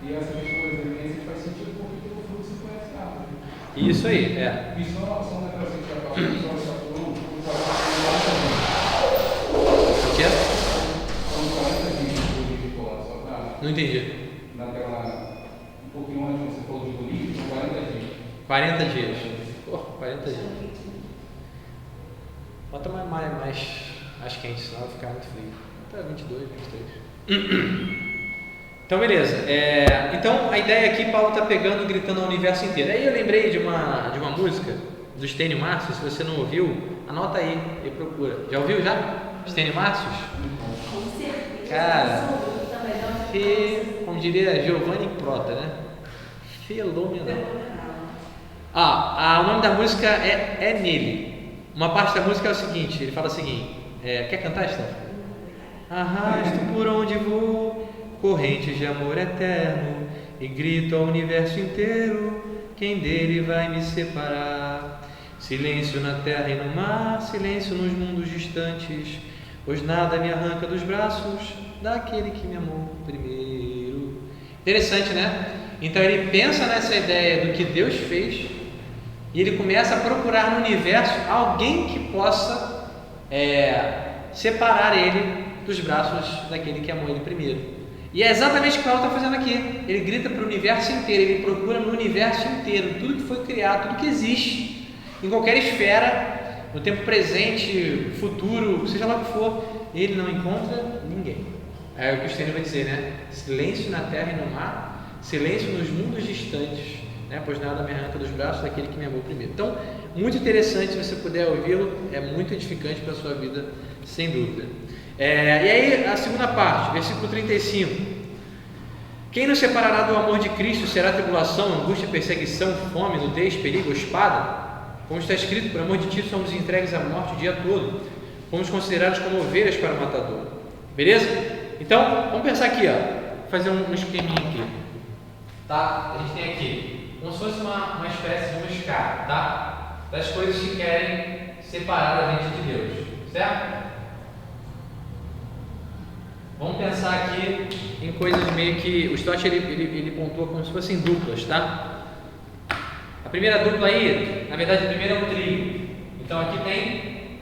S2: E essa questão das evidências faz sentido porque pelo fruto se conhece a árvore.
S1: Isso aí,
S2: E só um negócio que a palavra só falou,
S1: o que é?
S2: são 40 dias de escola, só para.
S1: Não entendi.
S2: Naquela. Um pouquinho antes você falou de bonito, são 40 dias.
S1: 40 dias. 40 dias. Bota mais quente, senão vai ficar muito frio. Bota 22, 23. Então, beleza. Então, a ideia aqui, Paulo está pegando e gritando ao universo inteiro. Aí eu lembrei de uma música do Stênio Márcios. Se você não ouviu, anota aí e procura. Já ouviu já? Stênio Márcios?
S3: Com certeza.
S1: Cara, como diria Giovanni Prota, né? Fenomenal. O nome da música é Nele. Uma parte da música é o seguinte, ele fala o seguinte, quer cantar, Stefano? Arrasto por onde vou correntes de amor eterno e grito ao universo inteiro, quem dele vai me separar? Silêncio na terra e no mar, silêncio nos mundos distantes, pois nada me arranca dos braços daquele que me amou primeiro. Interessante, né? Então ele pensa nessa ideia do que Deus fez e ele começa a procurar no universo alguém que possa separar ele dos braços daquele que amou ele primeiro. E é exatamente o que Paulo está fazendo aqui. Ele grita para o universo inteiro, ele procura no universo inteiro, tudo que foi criado, tudo que existe, em qualquer esfera, no tempo presente, futuro, seja lá o que for, ele não encontra ninguém. É o que o Stênio vai dizer, né? Silêncio na terra e no mar, silêncio nos mundos distantes, né? Pois nada me arranca dos braços daquele que me amou primeiro. Então, muito interessante, se você puder ouvi-lo, é muito edificante para a sua vida, sem dúvida. E aí, a segunda parte, versículo 35. Quem nos separará do amor de Cristo? Será tribulação, angústia, perseguição, fome, nudez, perigo, espada? Como está escrito, por amor de ti somos entregues à morte o dia todo, fomos considerados como ovelhas para o matador. Beleza? Então, vamos pensar aqui, fazer um esqueminha aqui. Tá? A gente tem aqui, como se fosse uma espécie de uma escada, tá? Das coisas que querem separar a gente de Deus, certo? Vamos pensar aqui em coisas meio que o Stott ele pontua como se fossem duplas, tá? A primeira dupla aí, na verdade, a primeira é um trio. Então aqui tem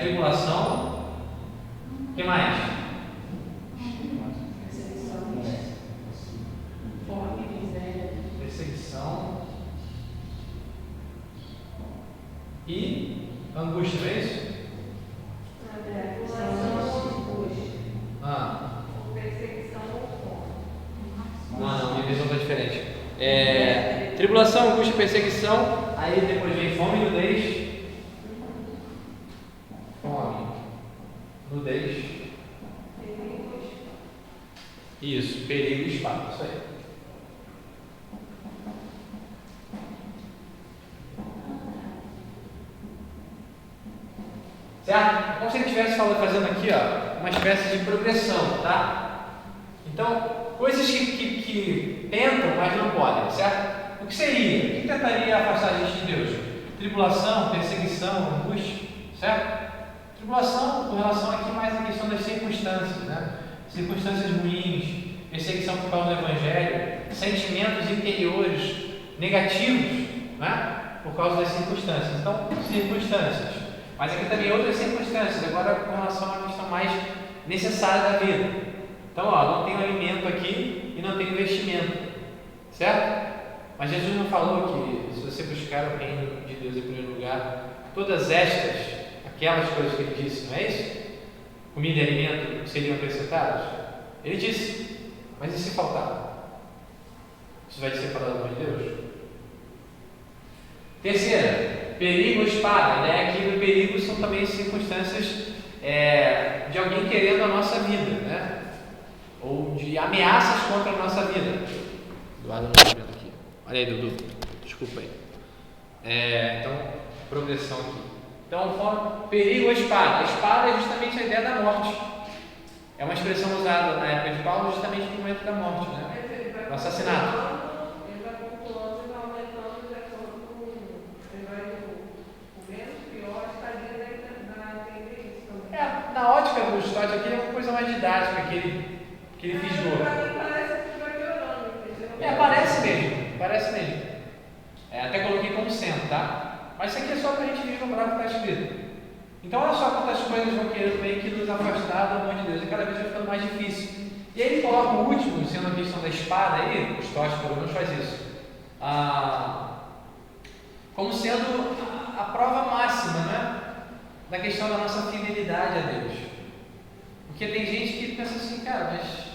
S1: tribulação. O que mais? Perseguição e angústia, não é isso? Não, minha visão está diferente. Tribulação, angústia, perseguição. Aí depois vem fome e nudez. Fome, nudez. Isso, perigo e espada. Isso aí. Certo? É como se ele estivesse fazendo aqui, ó, uma espécie de progressão, tá? Então, coisas que tentam, mas não podem, certo? O que seria? O que tentaria afastar a gente de Deus? Tribulação, perseguição, angústia, certo? Tribulação, com relação aqui mais à questão das circunstâncias, né? Circunstâncias ruins, perseguição por causa do Evangelho, sentimentos interiores negativos, né? Por causa das circunstâncias. Então, circunstâncias. Mas aqui também outras circunstâncias, agora com relação à questão mais necessária da vida. Então, não tem alimento aqui e não tem investimento, certo? Mas Jesus não falou que se você buscar o reino de Deus em primeiro lugar, todas aquelas coisas que ele disse, não é isso? Comida e alimento seriam acrescentados? Ele disse, mas e se faltar? Isso vai te separar do amor de Deus? Terceira, perigo ou espada. A ideia aqui do perigo são também circunstâncias de alguém querendo a nossa vida, né? Ou de ameaças contra a nossa vida. Eduardo não está vendo aqui. Olha aí, Dudu. Desculpa aí. Então, progressão aqui. Então, perigo ou espada. A espada é justamente a ideia da morte. É uma expressão usada na época de Paulo justamente no momento da morte, né? Do assassinato. Na ótica do Stott aqui é uma coisa mais didática que ele fisgou. Parece mesmo. Até coloquei como sendo, tá? Mas isso aqui é só para a gente vislumbrar o que está escrito. Então olha só quantas coisas vão querer meio que nos afastar do amor de Deus, e cada vez vai ficando mais difícil. E aí ele coloca o último, sendo a questão da espada aí, o Stott pelo menos faz isso, como sendo a prova máxima, né? Da questão da nossa fidelidade a Deus. Porque tem gente que pensa assim, cara, mas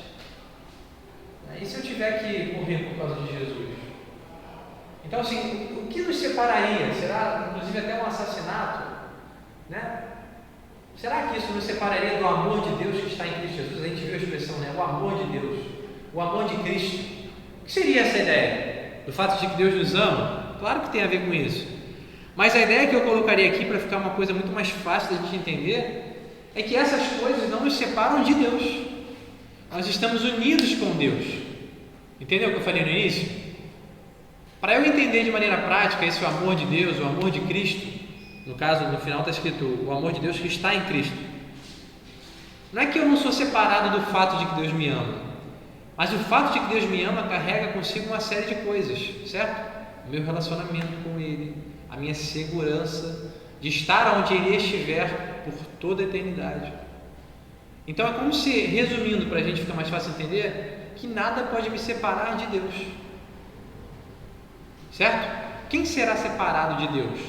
S1: e se eu tiver que morrer por causa de Jesus? Então assim, o que nos separaria? Será inclusive até um assassinato? Né? Será que isso nos separaria do amor de Deus que está em Cristo Jesus? A gente viu a expressão, né? O amor de Deus, o amor de Cristo. O que seria essa ideia? Do fato de que Deus nos ama? Claro que tem a ver com isso. Mas a ideia que eu colocaria aqui para ficar uma coisa muito mais fácil da gente entender é que essas coisas não nos separam de Deus. Nós estamos unidos com Deus. Entendeu o que eu falei no início? Para eu entender de maneira prática esse amor de Deus, o amor de Cristo, no caso, no final está escrito o amor de Deus que está em Cristo. Não é que eu não sou separado do fato de que Deus me ama, mas o fato de que Deus me ama carrega consigo uma série de coisas, certo? O meu relacionamento com Ele, a minha segurança de estar onde Ele estiver por toda a eternidade. Então é como se, resumindo, para a gente ficar mais fácil entender, que nada pode me separar de Deus. Certo? Quem será separado de Deus?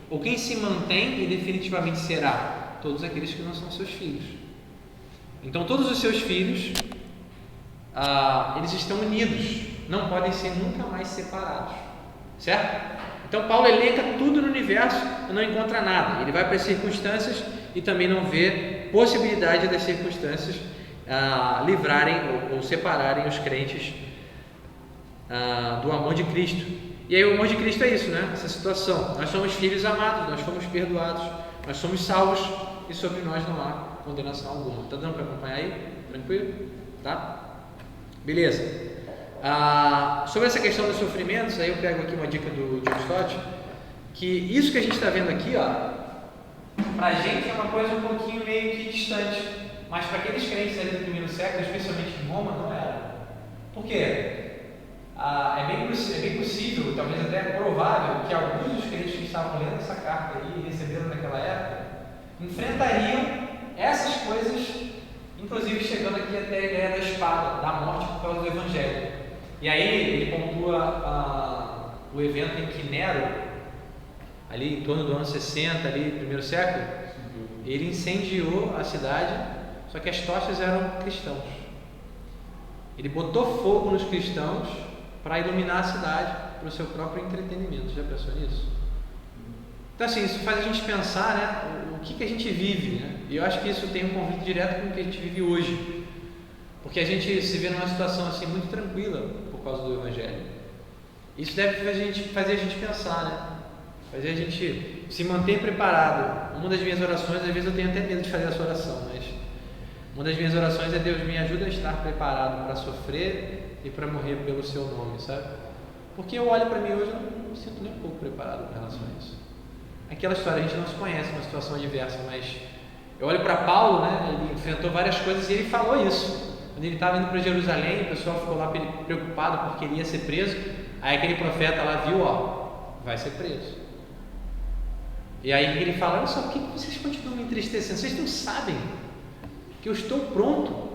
S1: Ou quem se mantém e definitivamente será? Todos aqueles que não são seus filhos. Então todos os seus filhos, eles estão unidos, não podem ser nunca mais separados. Certo? Então Paulo elenca tudo no universo e não encontra nada. Ele vai para as circunstâncias e também não vê possibilidade das circunstâncias livrarem ou separarem os crentes do amor de Cristo. E aí o amor de Cristo é isso, né? Essa situação. Nós somos filhos amados, nós fomos perdoados, nós somos salvos e sobre nós não há condenação alguma. Tá dando para acompanhar aí? Tranquilo? Tá? Beleza. Sobre essa questão dos sofrimentos, aí eu pego aqui uma dica do John Stott, que isso que a gente está vendo aqui, para a gente é uma coisa um pouquinho meio que distante, mas para aqueles crentes ali do primeiro século, especialmente em Roma, não era. Por quê? É bem possível, talvez até provável, que alguns dos crentes que estavam lendo essa carta aí e receberam naquela época, enfrentariam essas coisas, inclusive chegando aqui até a ideia da espada, da morte por causa do Evangelho. E aí ele pontua o evento em que Nero, ali em torno do ano 60, ali, primeiro século, ele incendiou a cidade, só que as tochas eram cristãos. Ele botou fogo nos cristãos para iluminar a cidade para o seu próprio entretenimento. Já pensou nisso? Então assim, isso faz a gente pensar, né, o que a gente vive, né? E eu acho que isso tem um conflito direto com o que a gente vive hoje, porque a gente se vê numa situação assim muito tranquila por causa do Evangelho. Isso deve fazer a gente pensar, né? Fazer a gente se manter preparado. Uma das minhas orações, às vezes eu tenho até medo de fazer essa oração, mas uma das minhas orações é: Deus, me ajuda a estar preparado para sofrer e para morrer pelo seu nome, sabe? Porque eu olho para mim hoje e não me sinto nem um pouco preparado com relação a isso. Aquela história, a gente não se conhece, uma situação adversa, mas eu olho para Paulo, né? Ele enfrentou várias coisas e ele falou isso. Quando ele estava indo para Jerusalém, o pessoal ficou lá preocupado porque ele ia ser preso. Aí aquele profeta lá viu, vai ser preso. E aí ele fala: olha só, por que vocês continuam me entristecendo? Vocês não sabem que eu estou pronto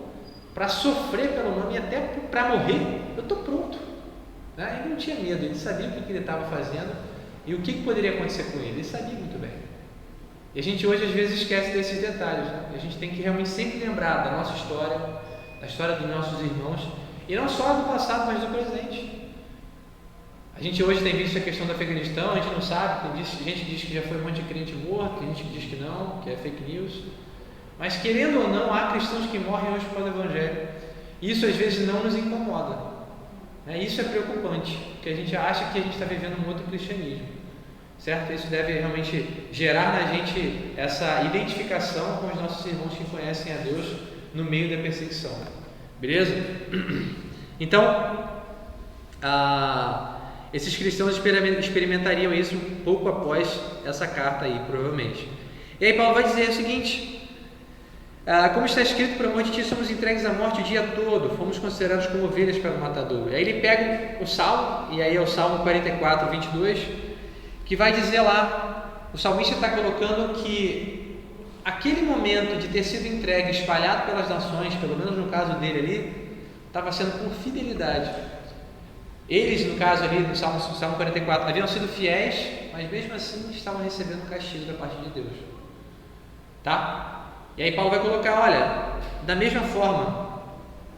S1: para sofrer pelo nome e até para morrer. Eu estou pronto. Ele não tinha medo, ele sabia o que ele estava fazendo e o que poderia acontecer com ele. Ele sabia muito bem. E a gente hoje às vezes esquece desses detalhes, né? A gente tem que realmente sempre lembrar da nossa história, da história dos nossos irmãos, e não só do passado, mas do presente. A gente hoje tem visto a questão do Afeganistão, a gente não sabe, gente diz que já foi um monte de crente morto, tem gente que diz que não, que é fake news. Mas querendo ou não, há cristãos que morrem hoje por causa do Evangelho. E isso às vezes não nos incomoda. Isso é preocupante, porque a gente acha que a gente está vivendo um outro cristianismo. Certo? Isso deve realmente gerar na gente essa identificação com os nossos irmãos que conhecem a Deus no meio da perseguição. Beleza? Então, esses cristãos experimentariam isso pouco após essa carta aí, provavelmente. E aí Paulo vai dizer o seguinte: como está escrito, por amor de ti somos entregues à morte o dia todo, fomos considerados como ovelhas para o matador. E aí ele pega o Salmo, e aí é o Salmo 44, 22, que vai dizer lá, o salmista está colocando que aquele momento de ter sido entregue, espalhado pelas nações, pelo menos no caso dele ali, estava sendo por fidelidade. Eles, no caso ali do Salmo 44, haviam sido fiéis, mas mesmo assim estavam recebendo um castigo da parte de Deus. Tá? E aí Paulo vai colocar, olha, da mesma forma,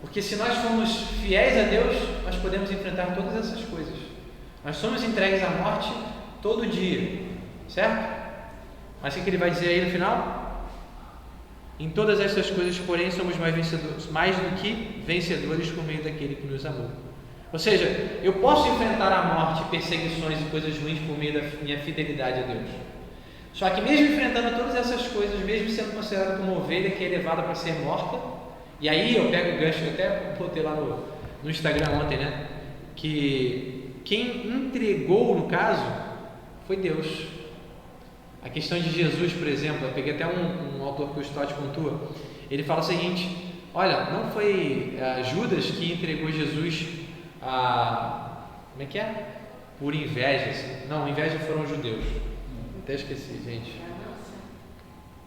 S1: porque se nós formos fiéis a Deus, nós podemos enfrentar todas essas coisas. Nós somos entregues à morte todo dia, certo? Mas o que ele vai dizer aí no final? Em todas essas coisas, porém, somos mais do que vencedores por meio daquele que nos amou. Ou seja, eu posso enfrentar a morte, perseguições e coisas ruins por meio da minha fidelidade a Deus. Só que mesmo enfrentando todas essas coisas, mesmo sendo considerado como ovelha que é levada para ser morta, e aí eu pego o gancho, eu até botei lá no Instagram ontem, né? Que quem entregou, no caso, foi Deus. A questão de Jesus, por exemplo, eu peguei até um autor que o Stott pontua, ele fala o seguinte: olha, não foi Judas que entregou Jesus como é que é? Por inveja, assim. Não, inveja foram os judeus. Até esqueci, gente.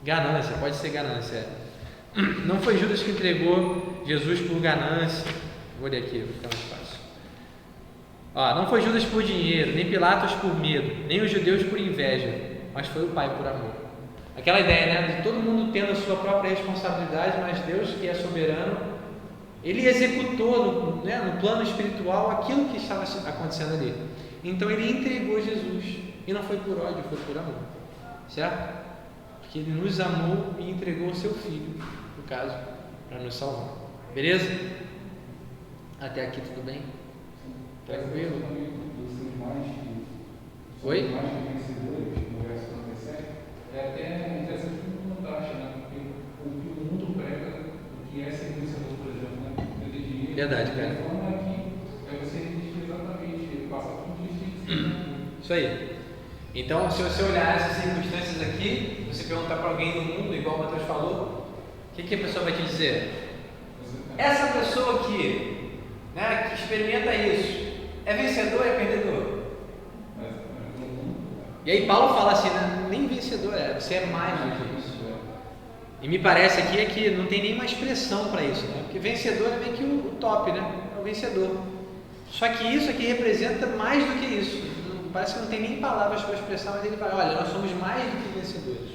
S1: Ganância, pode ser ganância. Não foi Judas que entregou Jesus por ganância. Vou ler aqui, vai ficar mais fácil. Não foi Judas por dinheiro, nem Pilatos por medo, nem os judeus por inveja, mas foi o Pai por amor. Aquela ideia, né, de todo mundo tendo a sua própria responsabilidade, mas Deus, que é soberano, Ele executou no plano espiritual aquilo que estava acontecendo ali. Então Ele entregou Jesus. E não foi por ódio, foi por amor. Certo? Porque Ele nos amou e entregou o seu Filho, no caso, para nos salvar. Beleza? Até aqui tudo bem? Tranquilo? Oi?
S2: Mais que vencedores, no verso 37, é até interessante como contraste, né? Porque o mundo prega o que é ser vencedor, por exemplo, né?
S1: Verdade, cara.
S2: Falando aqui, você diz exatamente, passa por isso.
S1: Isso aí. Então, se você olhar essas circunstâncias aqui, você perguntar para alguém no mundo, igual o Matheus falou, O que a pessoa vai te dizer? Essa pessoa aqui, né, que experimenta isso, é vencedor ou é perdedor? E aí Paulo fala assim, né, nem vencedor é, você é mais do que isso. E me parece aqui é que não tem nenhuma expressão para isso, né? Porque vencedor é meio que o top, né? É o vencedor. Só que isso aqui representa mais do que isso. Parece que não tem nem palavras para expressar, mas ele fala, olha, nós somos mais do que vencedores,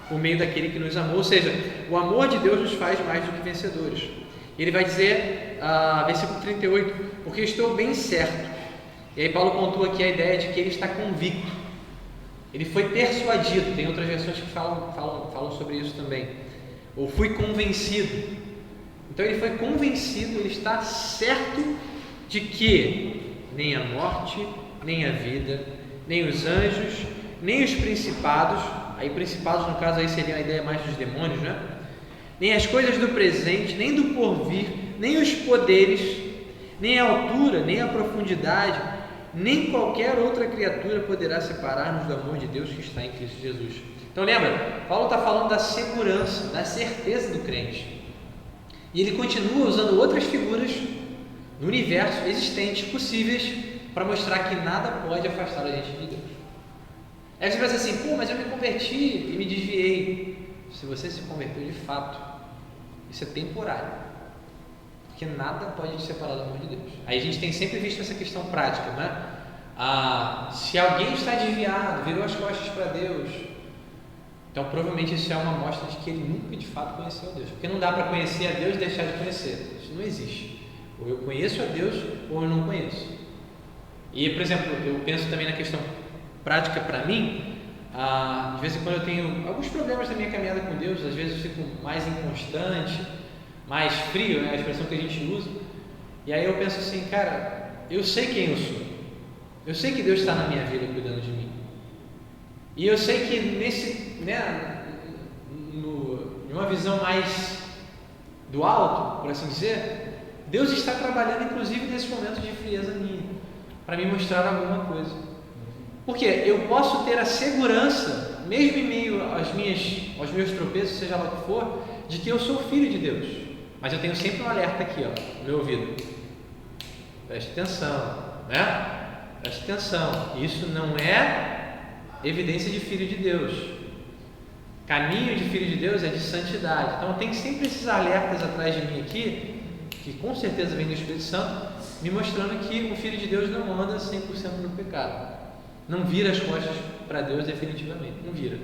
S1: por meio daquele que nos amou. Ou seja, o amor de Deus nos faz mais do que vencedores. Ele vai dizer, versículo 38, porque estou bem certo. E aí Paulo pontua aqui a ideia de que ele está convicto. Ele foi persuadido, tem outras versões que falam sobre isso também. Ou fui convencido. Então ele foi convencido, ele está certo de que nem a morte, nem a vida, nem os anjos, nem os principados, aí principados no caso aí seria a ideia mais dos demônios, né? Nem as coisas do presente, nem do porvir, nem os poderes, nem a altura, nem a profundidade, nem qualquer outra criatura poderá separar-nos do amor de Deus que está em Cristo Jesus. Então lembra, Paulo está falando da segurança, da certeza do crente. E ele continua usando outras figuras no universo existentes, possíveis, para mostrar que nada pode afastar a gente de Deus. Aí você pensa assim, pô, mas eu me converti e me desviei. Se você se converteu de fato, isso é temporário. Porque nada pode te separar do amor de Deus. Aí a gente tem sempre visto essa questão prática, né? Se alguém está desviado, virou as costas para Deus, então provavelmente isso é uma amostra de que ele nunca de fato conheceu a Deus. Porque não dá para conhecer a Deus e deixar de conhecer. Isso não existe. Ou eu conheço a Deus ou eu não conheço. E, por exemplo, eu penso também na questão prática para mim. De vez em quando eu tenho alguns problemas na minha caminhada com Deus. Às vezes eu fico mais inconstante, mais frio, né? A expressão que a gente usa. E aí eu penso assim, cara, eu sei quem eu sou. Eu sei que Deus está na minha vida cuidando de mim. E eu sei que em uma visão mais do alto, por assim dizer, Deus está trabalhando inclusive nesse momento de frieza minha, para me mostrar alguma coisa. Porque eu posso ter a segurança, mesmo em meio aos meus tropeços, seja lá o que for, de que eu sou filho de Deus. Mas eu tenho sempre um alerta aqui, ó, no meu ouvido. Preste atenção, né? Preste atenção. Isso não é evidência de filho de Deus. Caminho de filho de Deus é de santidade. Então tem sempre esses alertas atrás de mim aqui, que com certeza vem do Espírito Santo, me mostrando que o filho de Deus não anda 100% no pecado. Não vira as costas para Deus definitivamente. Não vira,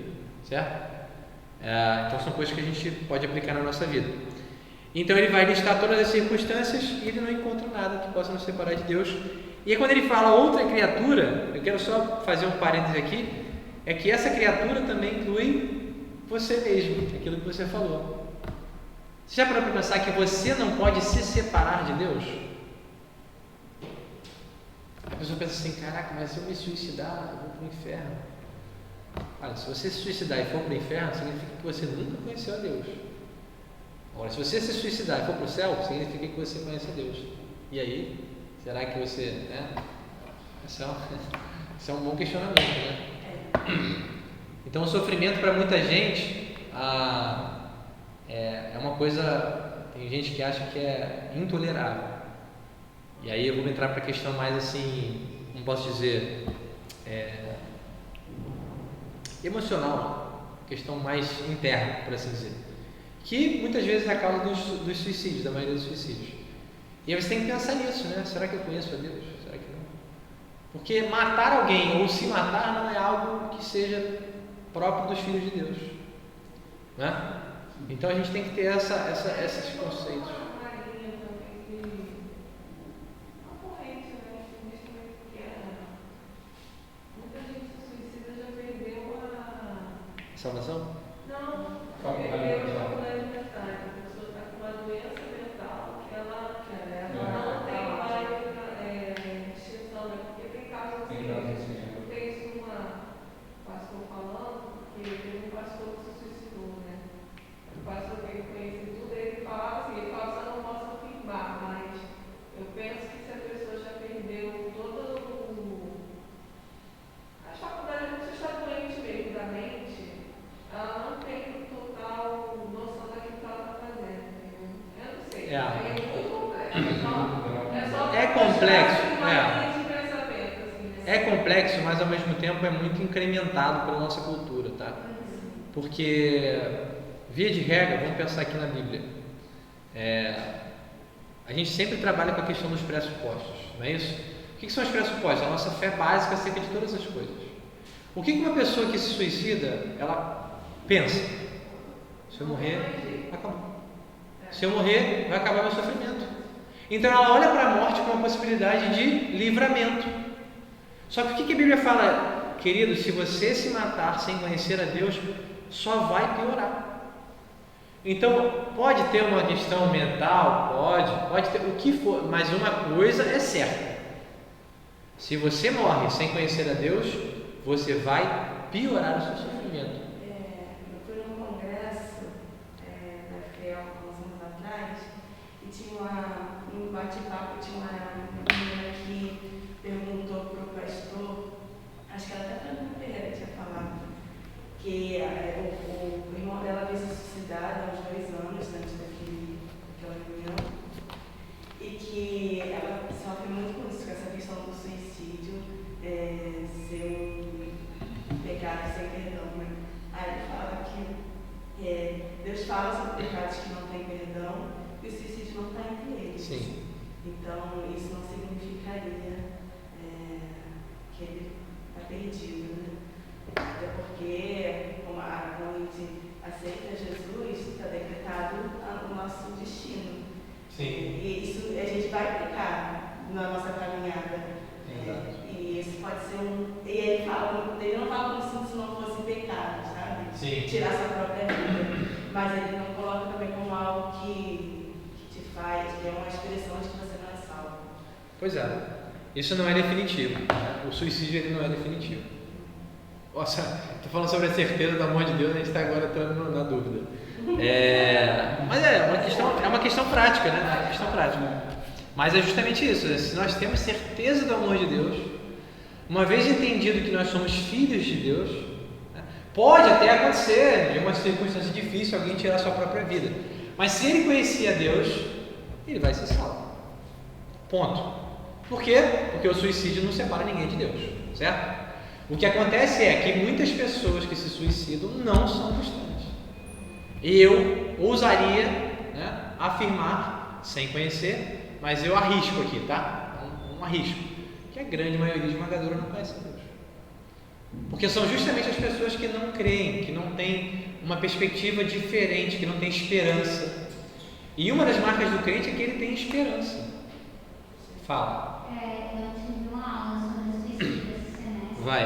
S1: certo? Então são coisas que a gente pode aplicar na nossa vida. Então ele vai listar todas as circunstâncias e ele não encontra nada que possa nos separar de Deus. E aí, quando ele fala outra criatura, eu quero só fazer um parêntese aqui, é que essa criatura também inclui você mesmo, aquilo que você falou. Você já parou para pensar que você não pode se separar de Deus? A pessoa pensa assim, caraca, mas se eu me suicidar, eu vou para o inferno. Olha, se você se suicidar e for para o inferno, significa que você nunca conheceu a Deus. Agora, se você se suicidar e for para o céu, significa que você conhece a Deus. E aí, será que você... Isso é um bom questionamento, né? Então, o sofrimento para muita gente é uma coisa... Tem gente que acha que é intolerável. E aí eu vou entrar para a questão mais assim, como posso dizer, emocional, questão mais interna, por assim dizer, que muitas vezes é a causa dos suicídios, da maioria dos suicídios. E aí você tem que pensar nisso, né? Será que eu conheço a Deus? Será que não? Porque matar alguém ou se matar não é algo que seja próprio dos filhos de Deus, né? Então a gente tem que ter esses conceitos. Salvação?
S3: Não, perdeu a faculdade mental. A pessoa está com uma doença mental que ela não tem mais extinção, né? Porque tem casos assim, eu tenho uma pastor falando que teve um pastor que se suicidou, né? O pastor que ele conhecia tudo, ele falava assim, ele falava, eu não posso afirmar, mas eu penso que se a pessoa já perdeu todo a faculdade, você está doente mesmo da mente, ela não tem total
S1: É complexo, é complexo, mas ao mesmo tempo é muito incrementado pela nossa cultura, tá? Porque, via de regra, vamos pensar aqui na Bíblia, a gente sempre trabalha com a questão dos pressupostos, não é isso? O que são os pressupostos? A nossa fé básica acerca de todas as coisas. O que uma pessoa que se suicida, ela pensa? Se eu morrer, acabou. Se eu morrer, vai acabar meu sofrimento. Então ela olha para a morte com uma possibilidade de livramento. Só que o que a Bíblia fala? Querido, se você se matar sem conhecer a Deus, só vai piorar. Então, pode ter uma questão mental, pode ter o que for, mas uma coisa é certa. Se você morre sem conhecer a Deus, você vai piorar o seu sofrimento.
S4: Eu fui num congresso da FEL alguns anos atrás e tinha um bate-papo, tinha uma menina que perguntou para o pastor, acho que ela até Fernando Pereira tinha falado, que o irmão dela havia se suicidado há uns 2 anos antes daquela reunião e que ela sofre muito com isso, com essa questão do suicídio ser um pecado sem perdão, né? Aí ele fala que Deus fala sobre pecados que não têm perdão e o suicídio não está entre eles.
S1: Sim.
S4: Então isso não significaria que ele está perdido, né? Até porque, quando a gente aceita Jesus, está decretado o nosso destino.
S1: Sim.
S4: E isso a gente vai pecar na nossa caminhada.
S1: Exato.
S4: E isso pode ser E ele não fala como se não fosse pecado, sabe?
S1: Sim.
S4: Tirar sua própria vida. Mas ele não coloca também como algo que te faz, que é uma expressão de que você não é salvo.
S1: Pois é. Isso não é definitivo. O suicídio ele não é definitivo. Nossa, estou falando sobre a certeza do amor de Deus, a gente está agora entrando na dúvida. Mas é uma questão prática, né? É uma questão prática. Mas é justamente isso. Se nós temos certeza do amor de Deus, uma vez entendido que nós somos filhos de Deus, né? Pode até acontecer, de uma circunstância difícil, alguém tirar a sua própria vida. Mas se ele conhecia Deus, ele vai ser salvo. Ponto. Por quê? Porque o suicídio não separa ninguém de Deus, certo? O que acontece é que muitas pessoas que se suicidam não são cristãs. E eu ousaria, né, afirmar, sem conhecer, mas eu arrisco aqui, tá? Um arrisco, que a grande maioria esmagadora não conhece Deus. Porque são justamente as pessoas que não creem, que não têm uma perspectiva diferente, que não têm esperança. E uma das marcas do crente é que ele tem esperança. Fala.
S5: Eu tive uma aula sobre suicídio esse semestre.
S1: Vai.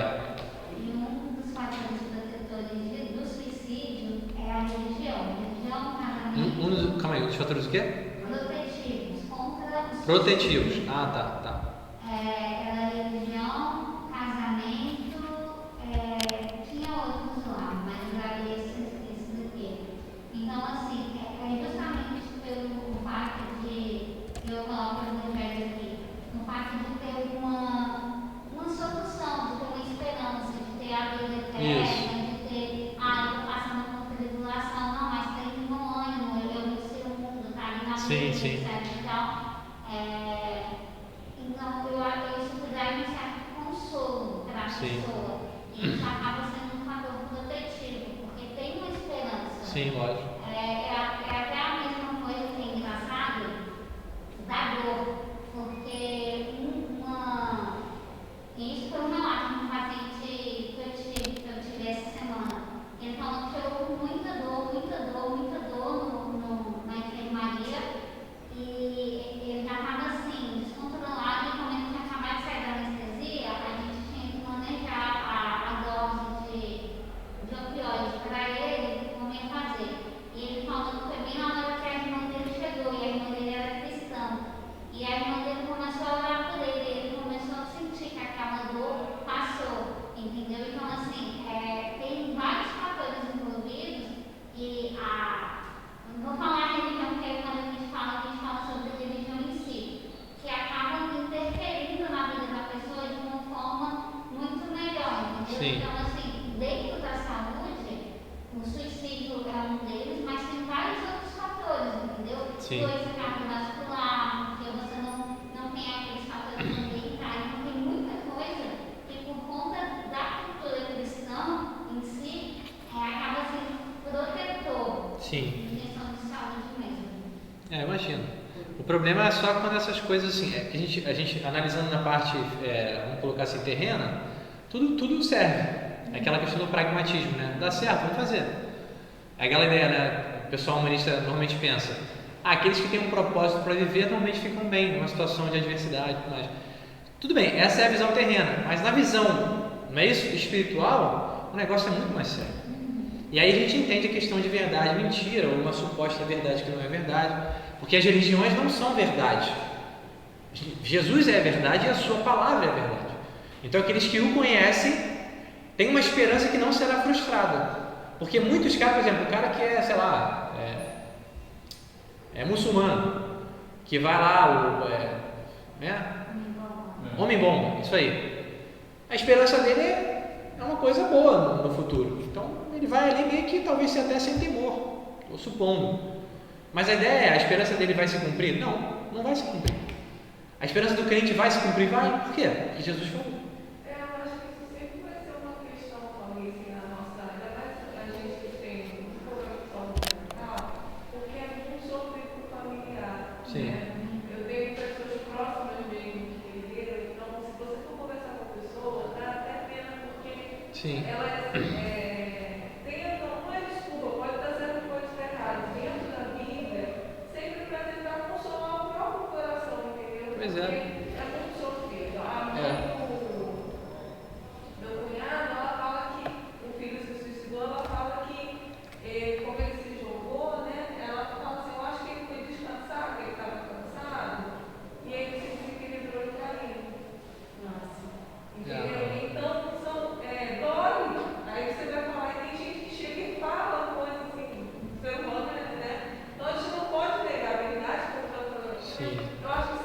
S5: E um dos fatores protetores do suicídio é a religião. Religião, casamento.
S1: Calma aí, os fatores o quê?
S5: Protetivos. Contra o
S1: Protetivos.
S5: suicídio.
S1: Tá.
S5: Era religião, casamento, tinha outros lá, mas eu já vi esse daqui. Então, assim, é justamente pelo fato de, eu coloco o evangelho aqui, no fato de ter uma solução, de ter uma esperança, de ter a vida eterna, de ter, estou passando por tribulação, não, mas tem bom ânimo, eu venci o mundo, tá ali na vida, etc. Então, isso dá um certo consolo para a pessoa. E isso acaba sendo um fator protetivo, porque tem uma esperança.
S1: Sim, lógico.
S5: É até a mesma coisa que é engraçado da dor, porque isso foi um relato de um paciente que eu tive essa semana. Ele falou que houve muita dor na enfermaria e ele já estava assim, descontrolado, e quando ele tinha acabado de sair da anestesia, a gente tinha que manejar a dose de opioides para ele, como ia fazer. E ele falou que foi bem na hora que a irmã dele chegou, e a irmã dele era cristã. E a irmã dele começou a orar por ele, e ele começou a sentir que aquela dor passou, entendeu? Então, assim, tem vários fatores envolvidos e não vou falar a religião, porque quando a gente fala sobre a religião em si, que acaba interferindo na vida da pessoa de uma forma muito melhor, entendeu?
S1: Sim.
S5: Então, assim, dentro da saúde, o suicídio é um deles, mas tem vários outros fatores, entendeu?
S1: Sim.
S5: Coisa que cardiovascular, porque você não tem aqueles fatores ambientais, então tem muita coisa que por conta da cultura cristã em si, acaba sendo protetor
S1: Sim.
S5: em questão de saúde mesmo.
S1: Imagino. O problema é só quando essas coisas assim, que a gente analisando na parte, vamos colocar assim, terrena, tudo serve. É aquela questão do pragmatismo, né? Dá certo, vamos fazer. É aquela ideia, né? O pessoal humanista normalmente pensa, aqueles que têm um propósito para viver normalmente ficam bem numa situação de adversidade e tudo mais. Tudo bem, essa é a visão terrena, mas na visão, não é isso? Espiritual, o negócio é muito mais sério. E aí a gente entende a questão de verdade e mentira, ou uma suposta verdade que não é verdade, porque as religiões não são verdade. Jesus é a verdade e a sua palavra é a verdade. Então aqueles que o conhecem têm uma esperança que não será frustrada. Porque muitos caras, por exemplo, o cara que é, sei lá, é muçulmano, que vai lá, homem-bomba, isso aí. A esperança dele é uma coisa boa no futuro. Então ele vai ali meio que talvez até sem temor, estou supondo. Mas a ideia é, a esperança dele vai se cumprir? Não vai se cumprir. A esperança do crente vai se cumprir? Vai. Por quê? Porque Jesus falou.
S3: Eu acho que isso sempre vai ser uma questão, talvez, na nossa área, mas a gente que tem um problema de saúde mental, porque é muito sofrido familiar.
S1: Sim.
S3: Né? Eu tenho pessoas próximas mesmo que perderam, então se você for conversar com a pessoa, dá até pena, porque
S1: Sim.
S3: ela não é desculpa, pode estar sendo coisas erradas dentro da Bíblia, sempre para tentar consolar o próprio coração, entendeu?
S1: Pois é.
S3: Porque é muito sofrido. A mãe meu cunhado, ela fala que o filho se suicidou, ela fala que como ele se jogou, né? Ela fala assim, eu acho que ele foi descansar, que ele estava cansado, e ele se desequilibrou e caiu.
S4: Nossa.
S3: Entendeu? Então dói. Aí você vai falar, e tem gente que chega e fala coisas assim, ser humano, né? Então a gente não pode negar a verdade, como eu estou falando.
S1: Sim.
S3: Eu acho que